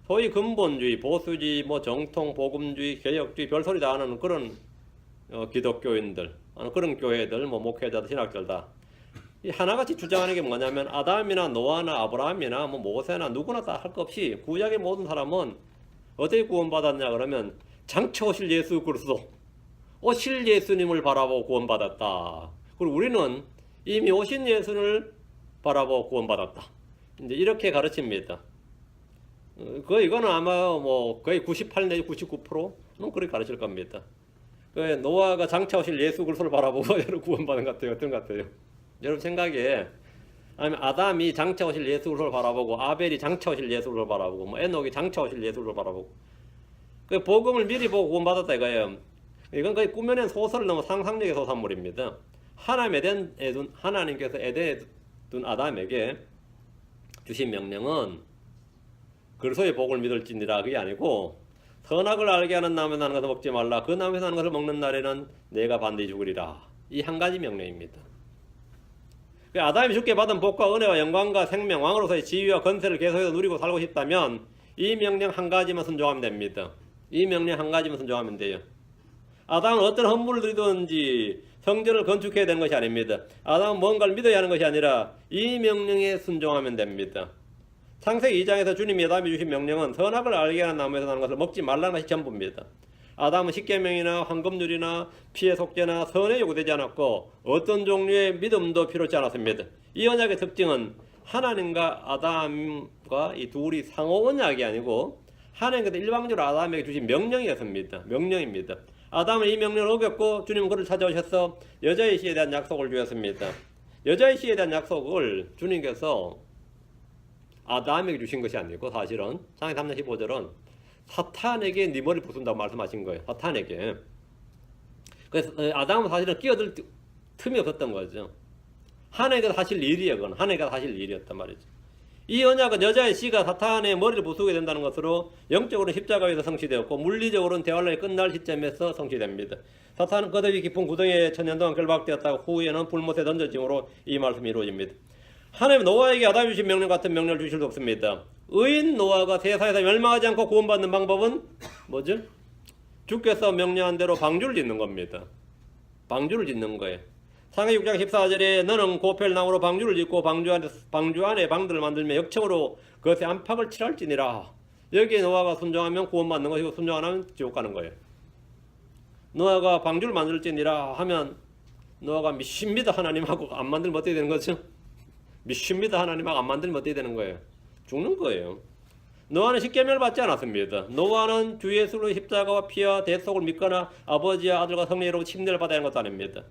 소위 근본주의, 보수주의, 정통, 복음주의, 개혁주의 별소리 다 하는 그런 기독교인들, 그런 교회들, 목회자들, 신학자들 다 하나같이 주장하는 게 뭐냐면 아담이나 노아나 아브라함이나 모세나 누구나 다 할 것 없이 구약의 모든 사람은 어떻게 구원받았냐 그러면 장차 오실 예수 그리스도 오실 예수님을 바라보고 구원받았다. 그리고 우리는 이미 오신 예수를 바라보고 구원받았다. 이제 이렇게 가르칩니다. 이거는 아마 거의 98 내지 99%는 그렇게 가르칠 겁니다. 노아가 장차 오실 예수 그리스도를 바라보고 구원받은 것 같아요. 어떤 것 같아요? 여러분 생각에 아니면 아담이 장차 오실 예수 그리스도를 바라보고 아벨이 장차 오실 예수 그리스도를 바라보고 에녹이 장차 오실 예수 그리스도를 바라보고 복음을 미리 보고 구원받았다 이거예요. 이건 거의 꾸며낸 소설을 넘어 상상력의 소산물입니다. 하나님께서 에덴에 둔 아담에게 주신 명령은 그래서의 복을 믿을지니라 그게 아니고 선악을 알게 하는 나무에서 나는 것을 먹지 말라. 그 나무에서 나는 것을 먹는 날에는 내가 반드시 죽으리라. 이 한 가지 명령입니다. 아담이 주께 받은 복과 은혜와 영광과 생명, 왕으로서의 지위와 건세를 계속해서 누리고 살고 싶다면 이 명령 한 가지만 순종하면 됩니다. 이 명령 한 가지만 순종하면 돼요. 아담은 어떤 헌물을 드리든지 성전을 건축해야 되는 것이 아닙니다. 아담은 뭔가를 믿어야 하는 것이 아니라 이 명령에 순종하면 됩니다. 창세기 2장에서 주님이 아담이 주신 명령은 선악을 알게 하는 나무에서 나는 것을 먹지 말라는 것이 전부입니다. 아담은 십계명이나 황금률이나 피의 속죄나 선에 요구되지 않았고 어떤 종류의 믿음도 필요치 않았습니다. 이 언약의 특징은 하나님과 아담과 이 둘이 상호 언약이 아니고 하나님께서 일방적으로 아담에게 주신 명령이었습니다. 명령입니다. 아담은 이 명령을 어겼고 주님은 그를 찾아오셔서 여자의 씨에 대한 약속을 주셨습니다. 여자의 씨에 대한 약속을 주님께서 아담에게 주신 것이 아니고 사실은 창세기 3장 15절은 사탄에게 네 머리를 부순다고 말씀하신 거예요. 사탄에게. 그래서 아담은 사실은 끼어들 틈이 없었던 거죠. 하나님께서 하실 일이에요. 그건 하나님께서 하실 일이었단 말이죠. 이 언약은 여자의 씨가 사탄의 머리를 부수게 된다는 것으로 영적으로는 십자가에서 성취되었고 물리적으로는 대환란이 끝날 시점에서 성취됩니다. 사탄은 거듭이 깊은 구덩이에 천년 동안 결박되었다가 후에는 불못에 던져짐으로 이 말씀이 이루어집니다. 하나님은 노아에게 아담이 주신 명령 같은 명령을 주실 수 없습니다. 의인 노아가 세상에서 멸망하지 않고 구원받는 방법은 뭐죠? 주께서 명령한 대로 방주를 짓는 겁니다. 방주를 짓는 거예요. 창세기 6장 14절에 너는 고펠나무로 방주를 짓고 방주 안에 방들을 만들며 역청으로 그것에 안팎을 칠할지니라. 여기에 노아가 순종하면 구원받는 것이고 순종 안 하면 지옥 가는 거예요. 노아가 방주를 만들지니라 하면 노아가 믿습니다 하나님하고 안 만들면 어떻게 되는 거죠? 믿습니다 하나님하고 안 만들면 어떻게 되는 거예요? 죽는 거예요. 노아는 십계명을 받지 않았습니다. 노아는 주 예수로 십자가와 피와 대속을 믿거나 아버지와 아들과 성령으로 침례를 받아야 하는 것도 아닙니다.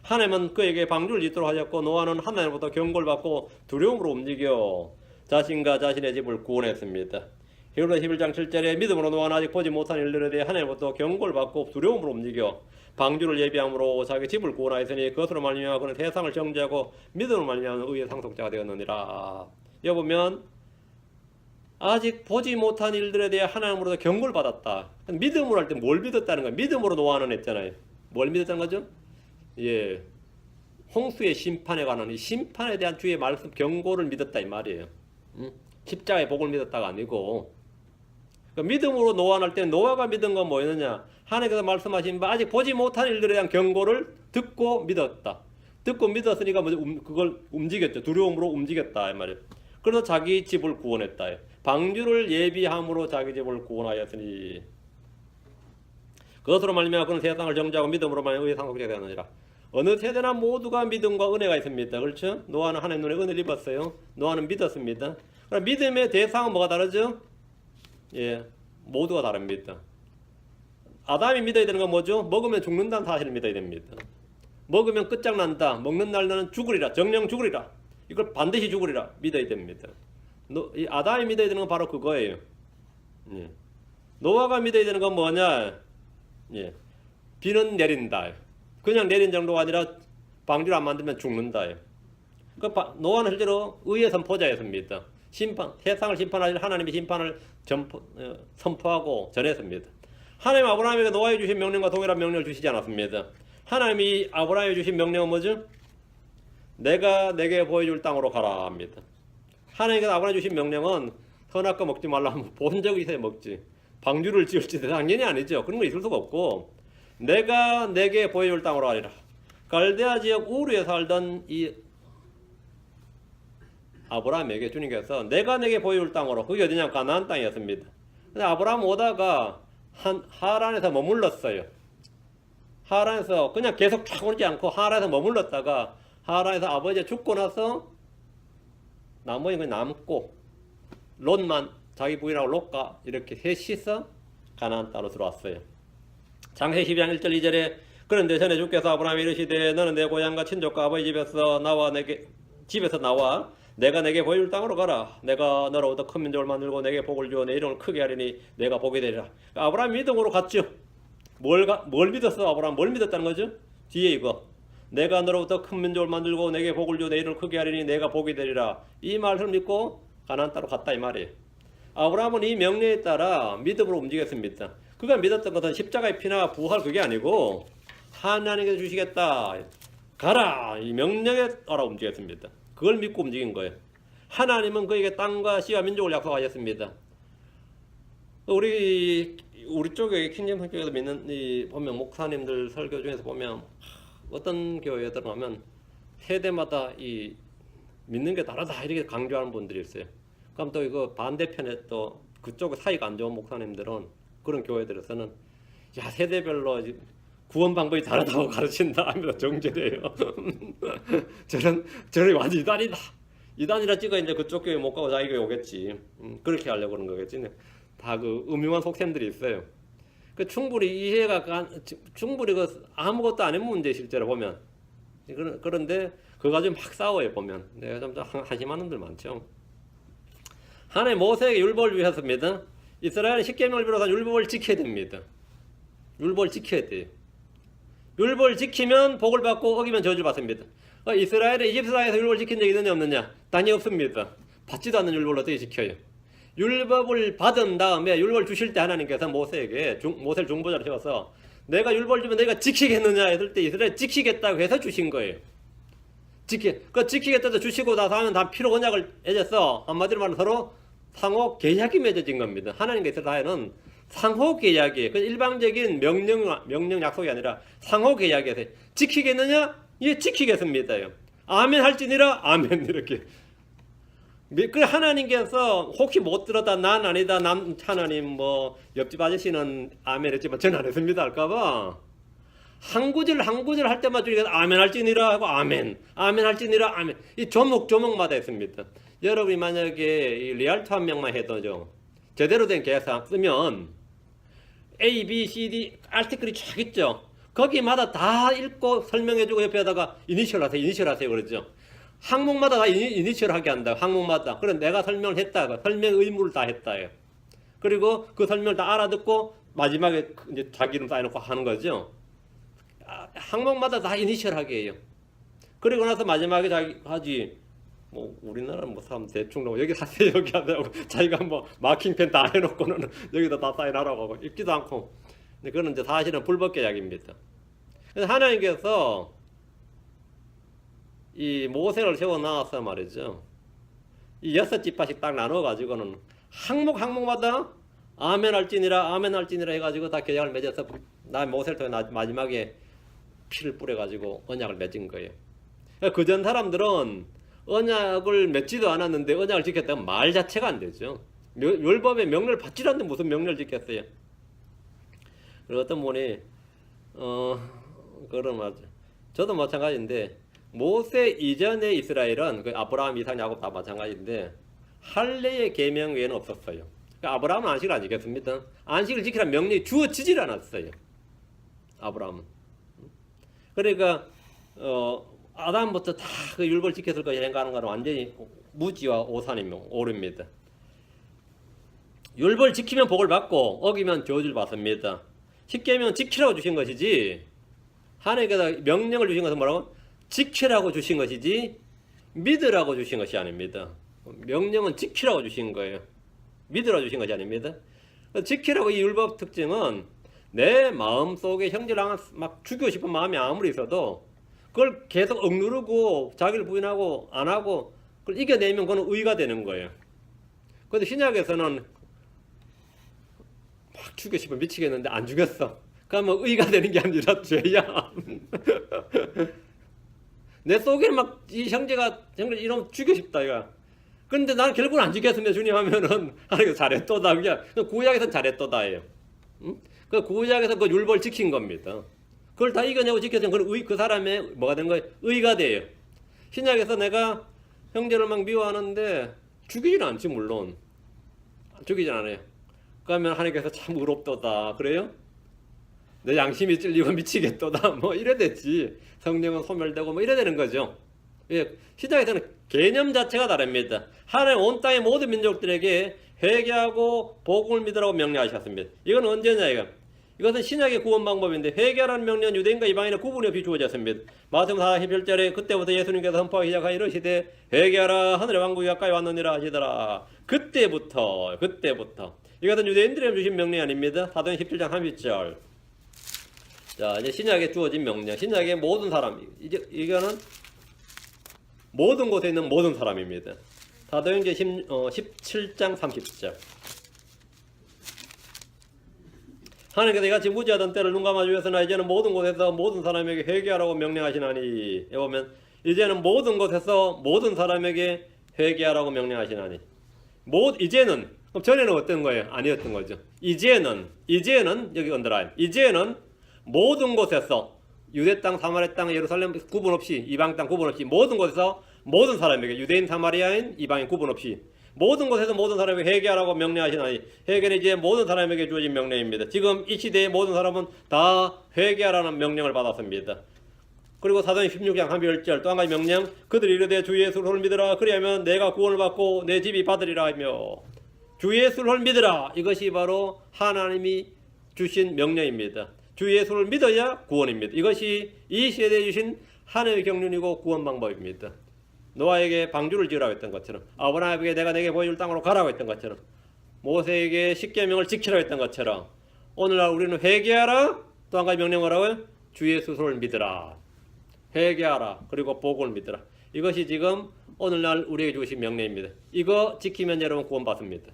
하나님은 그에게 방주를 짓도록 하셨고 노아는 하나님으로부터 경고를 받고 두려움으로 움직여 자신과 자신의 집을 구원했습니다. 히브리서 11장 7절에 믿음으로 노아는 아직 보지 못한 일들에 대해 하나님으로부터 경고를 받고 두려움으로 움직여 방주를 예비함으로 자기 집을 구원하였으니 그것으로 말미암아 그는 세상을 정죄하고 믿음으로 말미암아 의의 상속자가 되었느니라. 여기 보면 아직 보지 못한 일들에 대해 하나님으로부터 경고를 받았다. 믿음으로 할 때 뭘 믿었다는 거예요? 믿음으로 노아는 했잖아요. 뭘 믿었다는 거죠? 예, 홍수의 심판에 관한 이 심판에 대한 주의 말씀 경고를 믿었다 이 말이에요. 십자가의 복을 믿었다가 아니고 그러니까 믿음으로 노아는 할 때 노아가 믿은 건 뭐였느냐? 하나님께서 말씀하신 바 아직 보지 못한 일들에 대한 경고를 듣고 믿었다. 듣고 믿었으니까 그걸 움직였죠. 두려움으로 움직였다 이 말이에요. 그래서 자기 집을 구원했다. 방주를 예비함으로 자기 집을 구원하였으니 그것으로 말미암아 그는 세상을 정죄하고 믿음으로 말미암아 의의 상속자가 되었느니라. 어느 세대나 모두가 믿음과 은혜가 있습니다. 그렇죠? 노아는 하나님 눈에 은혜를 입었어요. 노아는 믿었습니다. 그럼 믿음의 대상은 뭐가 다르죠? 예, 모두가 다릅니다. 아담이 믿어야 되는 건 뭐죠? 먹으면 죽는다는 사실을 믿어야 됩니다. 먹으면 끝장난다. 먹는 날 너는 죽으리라. 정령 죽으리라. 이걸 반드시 죽으리라. 믿어야 됩니다. 이 아담이 믿어야 되는 건 바로 그거예요. 예. 노아가 믿어야 되는 건 뭐냐? 예. 비는 내린다. 그냥 내린 정도가 아니라 방주를 안 만들면 죽는다. 그러니까 노아는 실제로 의의 선포자였습니다. 세상을 심판하실 하나님의 심판을 선포하고 전했습니다. 하나님 아브라함에게 노아에 주신 명령과 동일한 명령을 주시지 않았습니다. 하나님이 아브라함에 주신 명령은 뭐죠? 내가 내게 보여줄 땅으로 가라 합니다. 하나님께서 아브라함에 주신 명령은 선악과 먹지 말라 하면 본 적이 있어야 먹지. 방주를 지을지 당연히 아니죠. 그런 거 있을 수가 없고 내가 내게 보여줄 땅으로 가리라. 갈대아 지역 우르에 살던 이 아브라함에게 주님께서 내가 내게 보여줄 땅으로, 그게 어디냐? 가나안 땅이었습니다. 근데 아브라함 오다가 하란에서 머물렀어요. 하란에서 그냥 계속 쫙 오지 않고 하란에서 머물렀다가 하란에서 아버지가 죽고 나서 나머지는 남고 롯만 자기 부인하고 롯과 이렇게 셋이서 가나안 땅으로 들어왔어요. 창세기 12장 1절 2절에 그런데 전에 주께서 아브라함에 이르시되 너는 내 고향과 친족과 아버지 집에서 나와 내가 내게 보여줄 땅으로 가라. 내가 너로부터 큰 민족을 만들고 내게 복을 주어 내 이름을 크게 하리니 내가 복이 되리라. 아브라함 믿음으로 갔죠. 뭘 믿었어? 아브라함 뭘 믿었다는 거죠? 뒤에 이거 내가 너로부터 큰 민족을 만들고 내게 복을 주어 내 이름을 크게 하리니 내가 복이 되리라. 이 말을 믿고 가나안 땅으로 갔다 이 말이에요. 아브라함은 이 명령에 따라 믿음으로 움직였습니다. 그가 믿었던 것은 십자가의 피나 부활 그게 아니고 하나님께서 주시겠다. 가라. 이 명령에 따라 움직였습니다. 그걸 믿고 움직인 거예요. 하나님은 그에게 땅과 씨와 민족을 약속하셨습니다. 우리 쪽에 킹잼 성교에서 믿는 이 보면 목사님들 설교 중에서 보면 어떤 교회에 들어가면 세대마다 이 믿는 게 다르다 이렇게 강조하는 분들이 있어요. 그럼 또 이거 반대편에 또 그쪽 사이가 안 좋은 목사님들은 그런 교회들에서는 야 세대별로 구원 방법이 다르다고 가르친다 하면서 정죄돼요. 저런 완전 이단이다. 이단이라 찍어 이제 그쪽 교회 못 가고 자기 교회 오겠지. 그렇게 하려고 그런 거겠지. 다 그 음흉한 속셈들이 있어요. 그 충분히 이해가 충분히 그 아무것도 안 해본 문제 실제로 보면 그런데 그거 가지고 막 싸워요 보면. 내가 좀 한심한 놈들 많죠. 하나님 모세에게 율법을 주셨습니다. 이스라엘은 십계명을 비롯한 율법을 지켜야 됩니다. 율법을 지켜야 돼요. 율법을 지키면 복을 받고 어기면 저주를 받습니다. 이스라엘이 이집트 땅에서 율법을 지킨 적이 있느냐 없느냐? 당연히 없습니다. 받지도 않는 율법을 어떻게 지켜요? 율법을 받은 다음에 율법을 주실 때 하나님께서 모세에게 모세를 중보자로 세워서 내가 율법을 주면 내가 지키겠느냐 했을 때 이스라엘 지키겠다고 해서 주신 거예요. 지키겠다고 주시고 나서 하면 다 피로 언약을 맺었어. 한마디로 말하면 서로 상호 계약이 맺어진 겁니다. 하나님과 이스라엘은 상호 계약이에요. 그 일방적인 명령 약속이 아니라 상호 계약이에요. 지키겠느냐? 예, 지키겠습니다. 아멘 할지니라 아멘 이렇게. 그 하나님께서 혹시 못 들었다 난 아니다 남 하나님 뭐 옆집 아저씨는 아멘 했지만 저는 안 했습니다 할까봐 한 구절 할 때마다 주님께서 아멘 할지니라 하고 아멘 할지니라 아멘 이 조목마다 했습니다. 여러분이 만약에 이 리알토 한 명만 해도죠 제대로 된 계산 쓰면 A, B, C, D 아티클이 쫙 있죠. 거기마다 다 읽고 설명해주고 옆에다가 이니셜 하세요 그러죠. 항목마다 다 이니셜 하게 한다. 항목마다. 그래 내가 설명을 했다. 설명 의무를 다 했다요. 그리고 그 설명을 다 알아듣고 마지막에 이제 자기 이름 쌓여놓고 하는 거죠. 항목마다 다 이니셜 하게 해요. 그리고 나서 마지막에 자기 하지. 뭐 우리나라는 뭐 사람 대충 여기 하세요 여기 하세요 자기가 뭐 마킹펜 다 해놓고는 여기다 다 사인하라고 하고 읽지도 않고. 근데 그거는 이제 사실은 불법 계약입니다. 그래서 하나님께서 이 모세를 세워 놔서 말이죠. 이 6지파씩 딱 나눠 가지고는 항목마다 아멘 할지니라 해가지고 다 계약을 맺어서 나 모세를 통해 마지막에 피를 뿌려 가지고 언약을 맺은 거예요. 그전 사람들은 언약을 맺지도 않았는데 언약을 지켰다면 말 자체가 안 되죠. 율법의 명령을 받지도 않는데 무슨 명령을 지켰어요. 그리고 어떤 분이 그런 말이죠. 저도 마찬가지인데 모세 이전의 이스라엘은 그 아브라함, 이삭, 야곱 다 마찬가지인데 할례의 계명 외에는 없었어요. 그러니까 아브라함은 안식을 안 지켰습니다. 안식을 지키라는 명령이 주어지질 않았어요. 아브라함은. 그러니까 아담부터 다 그 율법을 지켰을 거 생각하는 거는 완전히 무지와 오릅니다. 율법을 지키면 복을 받고 어기면 저주를 받습니다. 십계명은 지키라고 주신 것이지 하나님께서 명령을 주신 것은 뭐라고? 지키라고 주신 것이지 믿으라고 주신 것이 아닙니다. 명령은 지키라고 주신 거예요. 믿으라고 주신 것이 아닙니다. 지키라고 이 율법 특징은 내 마음속에 형제를 막 죽이고 싶은 마음이 아무리 있어도 그걸 계속 억누르고 자기를 부인하고 안 하고 그걸 이겨내면 그건 의가 되는 거예요. 그런데 신약에서는 막 죽이고 싶으면 미치겠는데 안 죽였어. 그러면 의가 되는 게 아니라 죄야. 내 속에 막 이 형제가 이러면 죽이고 싶다 이거. 그런데 나는 결국은 안 죽였으면 주님 하면은 하나님께서 잘했도다 그게 구약에서 잘했도다예요. 응? 그 구약에서 그 율법을 지킨 겁니다. 그걸 다 이겨내고 지켰으면 그 사람의 뭐가 된 거예요? 의가 돼요. 신약에서 내가 형제를 막 미워하는데 죽이진 않지 물론. 죽이진 않아요. 그러면 하나님께서 참 의롭도다 그래요? 내 양심이 찔리고 미치겠도다 뭐 이래 됐지. 성령은 소멸되고 뭐 이래 되는 거죠. 예, 신약에서는 개념 자체가 다릅니다. 하나님 온 땅의 모든 민족들에게 회개하고 복음을 믿으라고 명령하셨습니다. 이건 언제냐 이거 이것은 신약의 구원 방법인데 회개하라는 명령은 유대인과 이방인의 구분이 없이 주어졌습니다. 마태복음 4장 11절에 그때부터 예수님께서 선포하기 시작하여 이르시되 회개하라 하늘의 왕국이 가까이 왔느니라 하시더라. 그때부터 이것은 유대인들에게 주신 명령이 아닙니다. 사도행 17장 30절. 자, 이제 신약에 주어진 명령. 신약의 모든 사람. 이거는 모든 곳에 있는 모든 사람입니다. 사도행전 17장 30절. 하나님께서 이같이 무지하던 때를 눈 감아 주셨으나 이제는 모든 곳에서 모든 사람에게 회개하라고 명령하시나니. 여기 보면 이제는 모든 곳에서 모든 사람에게 회개하라고 명령하시나니. 이제는, 그럼 전에는 어떤 거예요? 아니었던 거죠. 이제는 여기 언더라인. 이제는 모든 곳에서 유대 땅, 사마리아 땅, 예루살렘 구분 없이, 이방 땅 구분 없이 모든 곳에서 모든 사람에게, 유대인, 사마리아인, 이방인 구분 없이 모든 곳에서 모든 사람에게 회개하라고 명령하시나니. 회개는 이제 모든 사람에게 주어진 명령입니다. 지금 이 시대의 모든 사람은 다 회개하라는 명령을 받았습니다. 그리고 사도행 16장 11절 또 한 가지 명령. 그들이 이르되 주 예수를 믿으라. 그리하면 내가 구원을 받고 내 집이 받으리라 하며. 주 예수를 믿으라. 이것이 바로 하나님이 주신 명령입니다. 주 예수를 믿어야 구원입니다. 이것이 이 시대에 주신 하나님의 경륜이고 구원 방법입니다. 노아에게 방주를 지으라고 했던 것처럼, 아브라함에게 내가 내게 보여줄 땅으로 가라고 했던 것처럼, 모세에게 십계명을 지키라고 했던 것처럼, 오늘날 우리는 회개하라. 또 한 가지 명령 뭐라고요? 주 예수를 믿으라. 회개하라. 그리고 복음을 믿으라. 이것이 지금 오늘날 우리에게 주신 명령입니다. 이거 지키면 여러분 구원받습니다.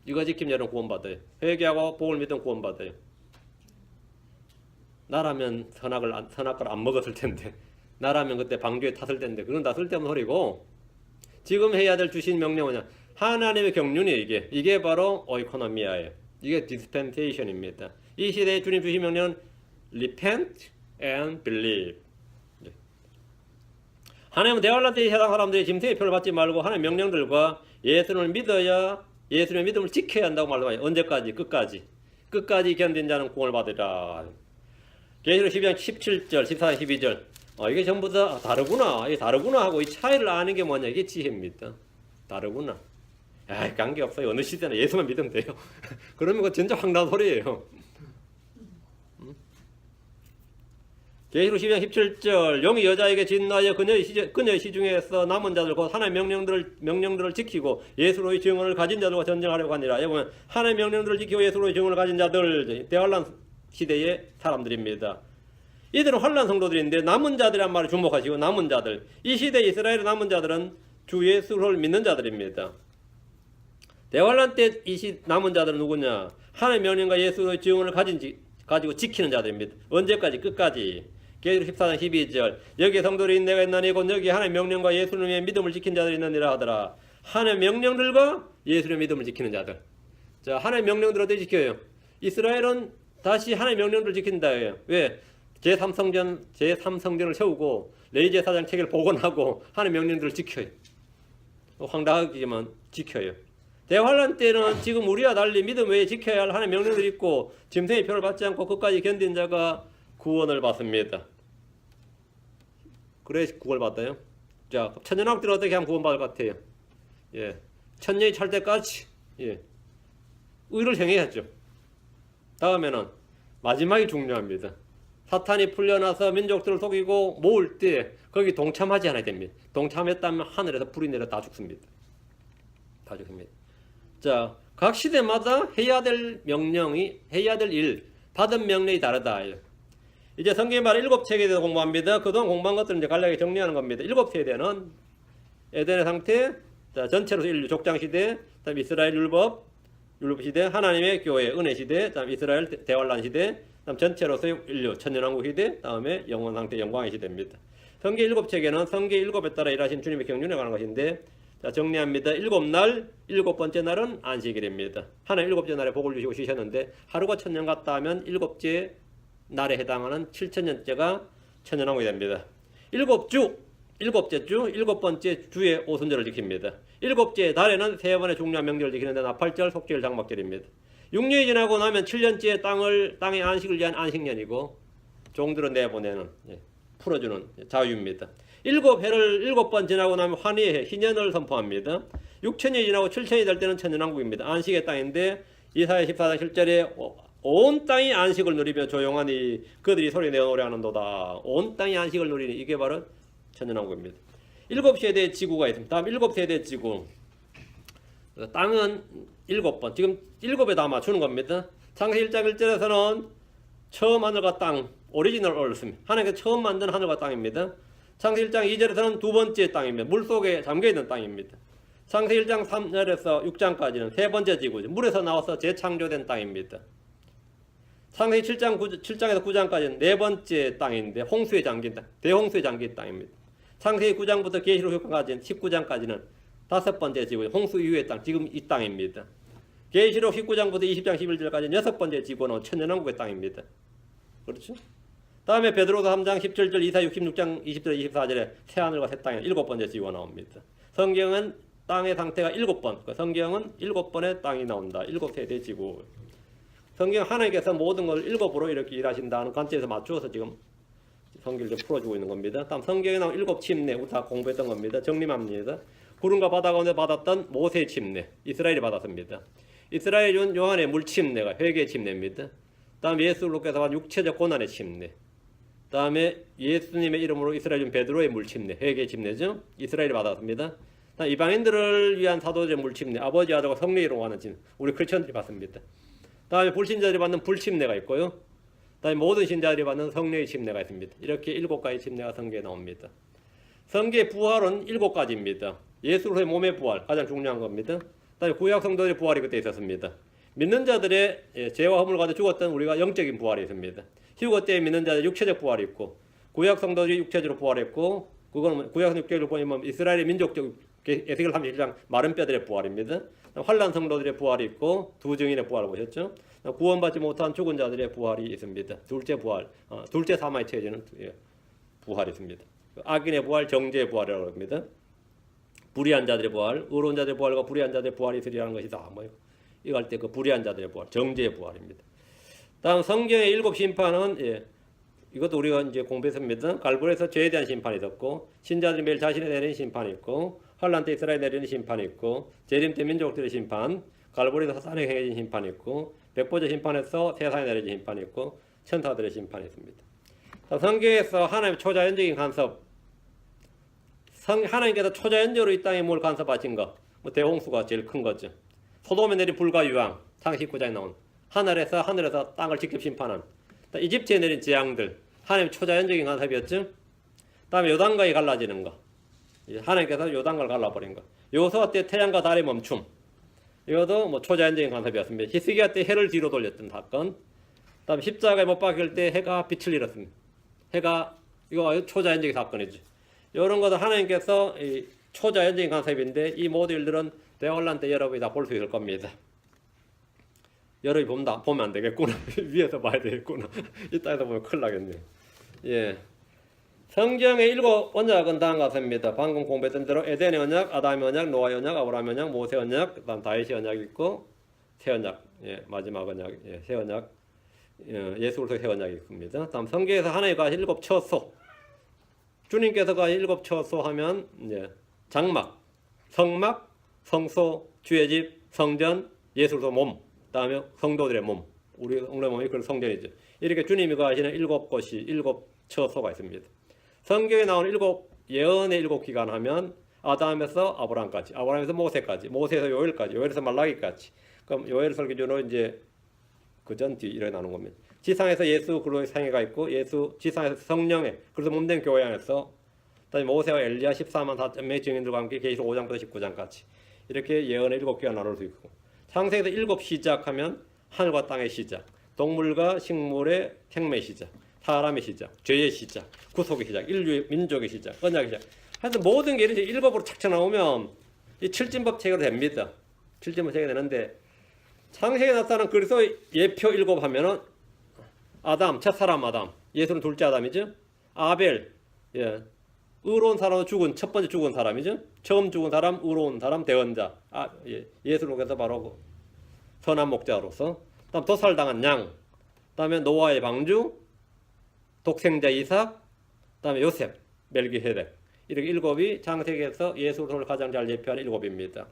이거 지키면 여러분 구원받아요. 회개하고 복음을 믿으면 구원받아요. 나라면 선악을 안 먹었을 텐데, 나라면 그때 방주에 탔을 텐데, 그건 다 쓸데없는 소리고, 지금 해야 될 주신 명령은 뭐냐? 하나님의 경륜이에요. 이게 바로 오이코노미아예요. 이게 디스펜테이션입니다. 이 시대에 주님 주신 명령은 repent and believe. 하나님은 대환란 때의 세상 사람들이 짐승의 표를 받지 말고 하나님의 명령들과 예수를 믿어야, 예수님의 믿음을 지켜야 한다고 말해요. 언제까지? 끝까지 견딘 자는 구원을 받으리라. 계시록 12장 17절, 14장 12절. 이게 전부 다 다르구나. 이게 다르구나 하고 이 차이를 아는 게 뭐냐? 이게 지혜입니다. 다르구나. 관계없어요. 어느 시대나 예수만 믿으면 돼요. 그러면 그거 진짜 황당한 소리예요. 계시록 12장 17절. 영이 여자에게 진노하여 그녀의 시중에서 남은 자들 곧 하나님의 명령들을 지키고 예수로의 증언을 가진 자들과 전쟁하려고 하니라. 여기 보면 하나님의 명령들을 지키고 예수로의 증언을 가진 자들, 대환란 시대의 사람들입니다. 이들은 환란 성도들인데 남은 자들이란 말을 주목하시고, 남은 자들, 이 시대 이스라엘의 남은 자들은 주 예수를 믿는 자들입니다. 대환란 때 이 남은 자들은 누구냐? 하나님의 명령과 예수의 증언을 가지고 지키는 자들입니다. 언제까지? 끝까지. 계시록 14장 12절. 여기 성도들이 인내가 있나니 곧 여기 하나님의 명령과 예수님의 믿음을 지킨 자들이 있느니라 하더라. 하나님의 명령들과 예수님의 믿음을 지키는 자들. 자, 하나님의 명령들을 어떻게 지켜요? 이스라엘은 다시 하나님의 명령들을 지킨다예요. 왜? 제3성전을 세우고 레위제사장 책을 복원하고 하나님의 명령들을 지켜요. 황당하지만 지켜요. 대환란 때는 지금 우리와 달리 믿음 외에 지켜야 할 하나님의 명령들이 있고 짐승의 표를 받지 않고 끝까지 견딘 자가 구원을 받습니다. 그래 구원을 받아요. 자, 천년왕들은 어떻게 하면 구원받을 것 같아요? 천년이 찰 때까지 의를 행해야죠. 다음에는 마지막이 중요합니다. 사탄이 풀려나서 민족들을 속이고 모을 때 거기 동참하지 않아야 됩니다. 동참했다면 하늘에서 불이 내려 다 죽습니다. 다 죽습니다. 자, 각 시대마다 해야 될 일, 받은 명령이 다르다. 이제 성경에 말한 7책에 대해서 공부합니다. 그동안 공부한 것들을 이제 간략하게 정리하는 겁니다. 7세대는 에덴의 상태, 자, 전체로서 인류 족장시대, 그다음에 이스라엘 율법시대, 하나님의 교회, 은혜시대, 그다음에 이스라엘 대환란 시대, 그다음 전체로서 인류, 천년왕국 시대, 다음에 영원상태, 영광의 시대입니다. 성경 7책에는 성경 7에 따라 일하신 주님의 경륜에 관한 것인데, 자, 정리합니다. 7날, 7번째 날은 안식일입니다. 하나님 7째 날에 복을 주시고 쉬셨는데, 하루가 천년 같다 하면 7째 날에 해당하는 7천년째가 천년왕국이 됩니다. 7번째 주의 오순절을 지킵니다. 7째 달에는 3번의 중요한 명절을 지키는데 나팔절, 속죄일, 장막절입니다. 6년이 지나고 나면 7년째 땅의 안식을 위한 안식년이고 종들을 내보내는, 풀어주는 자유입니다. 7해를 7번 지나고 나면 환희의 해, 희년을 선포합니다. 6천년이 지나고 7천이 될 때는 천년왕국입니다. 안식의 땅인데 이사야 14장 7절에 온 땅이 안식을 누리며 조용하니 그들이 소리 내어 노래하는도다. 온 땅이 안식을 누리니 이게 바로 천년왕국입니다. 7세대의 지구가 있습니다. 다음 7세대의 지구. 땅은 7번. 지금 7에 다 맞추는 겁니다. 창세기 1장 1절에서는 처음 하늘과 땅, 오리지널 얼스, 하나님께서 처음 만든 하늘과 땅입니다. 창세기 1장 2절에서는 두 번째 땅입니다. 물속에 잠겨있는 땅입니다. 창세기 1장 3절에서 6장까지는 세 번째 지구죠. 물에서 나와서 재창조된 땅입니다. 창세기 7장에서 9장까지는 네 번째 땅인데 홍수에 잠긴 땅, 대홍수에 잠긴 땅입니다. 창세기 9장부터 계시록 19장까지는 다섯 번째 지구, 홍수 이후의 땅, 지금 이 땅입니다. 계시록 19장부터 20장 11절까지는 여섯 번째 지구는 천년왕국의 땅입니다. 그렇죠? 다음에 베드로서 3장 17절, 이사 66장 20절 24절에 새하늘과 새 땅에 일곱 번째 지구가 나옵니다. 성경은 땅의 상태가 7번, 성경은 7번의 땅이 나온다. 7세대 지구. 성경 하나님께서 모든 걸 7으로 이렇게 일하신다는 관점에서 맞추어서 지금 성경을 좀 풀어주고 있는 겁니다. 다음 성경에 나온 7 침례, 우리 다 공부했던 겁니다. 정리합니다. 구름과 바다 가운데 받았던 모세 침례, 이스라엘이 받았습니다. 이스라엘은 요한의 물 침례가 회개 침례입니다. 다음 예수로께서 한 육체적 고난의 침례. 다음에 예수님의 이름으로 이스라엘은 베드로의 물 침례, 회개 침례죠. 이스라엘이 받았습니다. 다음 이방인들을 위한 사도의 물 침례, 아버지 아들과 성령으로 하는 침례, 우리 크리스천들이 받습니다. 다음에 불신자들이 받는 불침례가 있고요. 다음에 모든 신자들이 받는 성령의 침례가 있습니다. 이렇게 7가지 침례가 성경에 나옵니다. 성경의 부활은 7가지입니다. 예수로의 몸의 부활, 가장 중요한 겁니다. 다음에 구약 성도들의 부활이 그때 있었습니다. 믿는 자들의 죄와 허물 가운데 죽었던 우리가 영적인 부활이 있습니다. 휴거 때에 믿는 자들의 육체적 부활이 있고, 구약 성도들이 육체적으로 부활했고, 그거는 구약 성경을 보면 이스라엘의 민족적 에스겔 37장 마른 뼈들의 부활입니다. 환난 성도들의 부활이 있고, 두 증인의 부활을 보셨죠? 구원받지 못한 죽은 자들의 부활이 있습니다. 둘째 부활, 둘째 사마의 체제는 부활이 있습니다. 악인의 부활, 정죄의 부활이라고 합니다. 불의한 자들의 부활, 의로운 자들의 부활과 불의한 자들의 부활이 있으리라는 것이다. 이거 할 때 그 불의한 자들의 부활, 정죄의 부활입니다. 다음 성경의 7 심판은 이것도 우리가 이제 공부했습니다. 갈보리에서 죄에 대한 심판이 있었고, 신자들이 매일 자신에 내리는 심판이 있고, 환란 때 이스라엘 내리는 심판이 있고, 재림 때 민족들의 심판, 갈보리에서 사탄에게 행해진 심판이 있고, 백보자 심판에서 세상에 내려진 심판이 있고, 천사들의 심판이 있습니다. 성경에서 하나님의 초자연적인 간섭, 하나님께서 초자연적으로 이 땅에 뭘 간섭하신 거, 대홍수가 제일 큰 거죠. 소돔에 내린 불과 유황, 창세기 19장에 나온 하늘에서 땅을 직접 심판한 이집트에 내린 재앙들, 하나님의 초자연적인 간섭이었죠. 다음에 요단강이 갈라지는 거, 하나님께서 요단강을 갈라버린 거. 여호수아 때 태양과 달의 멈춤, 이것도 초자연적인 간섭이었습니다. 히스기야 때 해를 뒤로 돌렸던 사건. 다음에 십자가에 못 박힐 때 해가 빛을 잃었습니다. 해가 이거 초자연적인 사건이죠. 이런 것도 하나님께서 초자연적인 간섭인데, 이 모든 일들은 대환란 때 여러분이 다 볼 수 있을 겁니다. 여러분이 보면 안 되겠구나. 위에서 봐야 되겠구나. 이 땅에서 보면 큰일 나겠네요. 예. 성경의 7 언약은 다음 같습니다. 방금 공부했던 대로 에덴의 언약, 아담의 언약, 노아의 언약, 아브라함의 언약, 모세의 언약, 그다음 다윗의 언약이 있고, 새 언약, 마지막 언약, 새 언약, 예수로서의 새 언약이 있습니다. 다음 성경에서 하나님이 가신 7 처소, 주님께서 가신 7 처소 하면 장막, 성막, 성소, 주의 집, 성전, 예수로서 몸, 다음에 성도들의 몸, 우리 몸이 그 성전이죠. 이렇게 주님이 가시는 7곳이 7 처소가 있습니다. 성경에 나오는 7 예언의 7 기간 하면 아담에서 아브라함까지, 아브라함에서 모세까지, 모세에서 요엘까지, 요엘에서 말라기까지. 그럼 요엘 설교주로 이제 그 전 뒤 일어나는 겁니다. 지상에서 예수 그리스도의 상해가 있고, 예수 지상에서 성령의 그래서 몸된 교회 안에서, 다음에 모세와 엘리야 14만 4천 명의 증인들과 함께 계시록 5장부터 19장까지 이렇게 예언의 7개가 나눌 수 있고, 창세기에서 7 시작하면 하늘과 땅의 시작, 동물과 식물의 생명의 시작, 사람의 시작, 죄의 시작, 구속의 시작, 인류의 민족의 시작, 언약의 시작. 하여튼 모든 게 이렇게 7법으로 착착 나오면 이 7진법 체계로 됩니다. 7진법 체계가 되는데, 창세기에 나타난 그리스도 예표 7 하면은 아담, 첫사람 아담, 예수는 둘째 아담이죠. 아벨, 의로운 사람은 첫 번째 죽은 사람이죠. 처음 죽은 사람, 의로운 사람, 대언자. 예수로서 바로 선한 목자로서. 다음 도살당한 양. 다음에 노아의 방주, 독생자 이삭, 다음에 요셉, 멜기세덱. 이렇게 7이 창세기에서 예수를 가장 잘 예표하는 7입니다.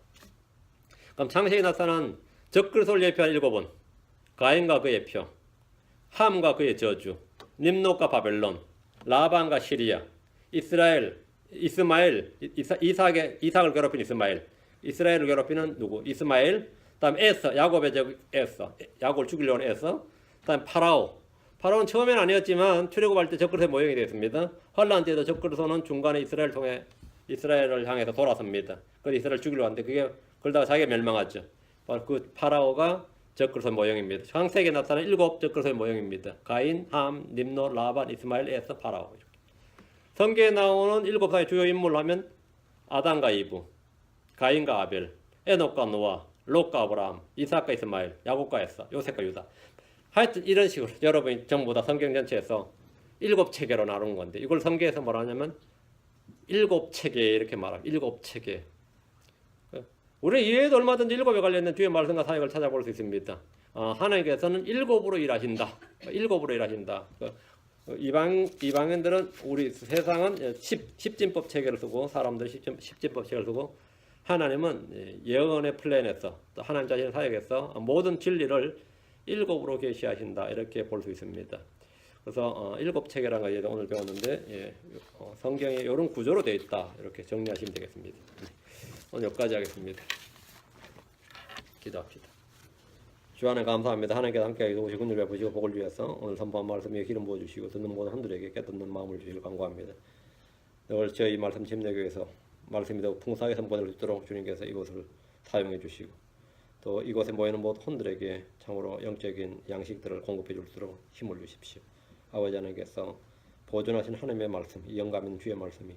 그럼 창세기에 나타난 적그리스도를 예표하는 7은 가인과 그의 표, 함과 그의 저주, nim노과 바벨론, 라반과 시리아, 이스라엘, 이스마엘, 이삭을 괴롭힌 이스마엘, 이스라엘을 괴롭히는 누구? 이스마엘, 다음 에서, 야곱의 적 에서, 야곱을 죽이려는 에서, 다음 파라오. 파라오는 처음엔 아니었지만 출애굽할 때 적그릇의 모형이 되었습니다. 환란 때도 적그릇은 중간에 이스라엘을 통해 이스라엘을 향해서 돌아섭니다. 그래서 이스라엘 죽이려고 하는데 그게 그러다가 자기가 멸망하죠. 바로 그 파라오가 적그릇의 모형입니다. 창세기에 나타난 7 적그릇의 모형입니다. 가인, 함, nim노, 라반, 이스마엘, 에서, 파라오. 성경에 나오는 7사의 주요 인물을 하면 아담과 이브, 가인과 아벨, 에녹과 노아, 롯과 아브라함, 이삭과 이스마엘, 야곱과 에서, 요셉과 유다. 하여튼 이런 식으로 여러분이 전부 다 성경 전체에서 7체계로 나눈 건데 이걸 성경에서 뭐라 하냐면 7체계 이렇게 말합니다. 7체계. 우리 이외에도 얼마든지 7에 관련된 뒤에 말씀과 사역을 찾아볼 수 있습니다. 하나님께서는 7으로 일하신다. 7으로 일하신다. 이방인들은 우리 세상은 10진법 체계를 쓰고 사람들 10진법 체계를 쓰고 하나님은 예언의 플랜에서 또 하나님 자신의 사역에서 모든 진리를 7으로 계시하신다. 이렇게 볼 수 있습니다. 그래서 7체계라는 걸 오늘 배웠는데 성경에 이런 구조로 되어 있다. 이렇게 정리하시면 되겠습니다. 오늘 여기까지 하겠습니다. 기도합시다. 주 안에 감사합니다. 하나님께서 함께 도우시고 은혜를 베푸시고 복을 주셔서 오늘 선포한 말씀에 기름 부어주시고 듣는 모든 한들에게 깨닫는 마음을 주시길 간구합니다. 늘 저희 말씀 침내기 위해서 말씀이 더 풍성하게 선포될 수 있도록 주님께서 이곳을 사용해 주시고 또 이곳에 모이는 모든 혼들에게 참으로 영적인 양식들을 공급해 줄 수 있도록 힘을 주십시오. 아버지 하나님께서 보존하신 하나님의 말씀, 이 영감 있는 주의 말씀이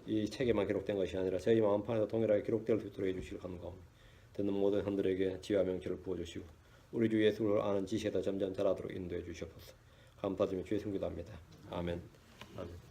이 책에만 기록된 것이 아니라 저희 마음판에도 동일하게 기록될 수 있도록 해주시길 간구합니다. 듣는 모든 한들에게 지혜와 명철을 부어주시고 우리 주 예수를 아는 지식에도 점점 자라도록 인도해 주시옵소서. 감사드리며 주의 승기도합니다. 아멘. 아멘.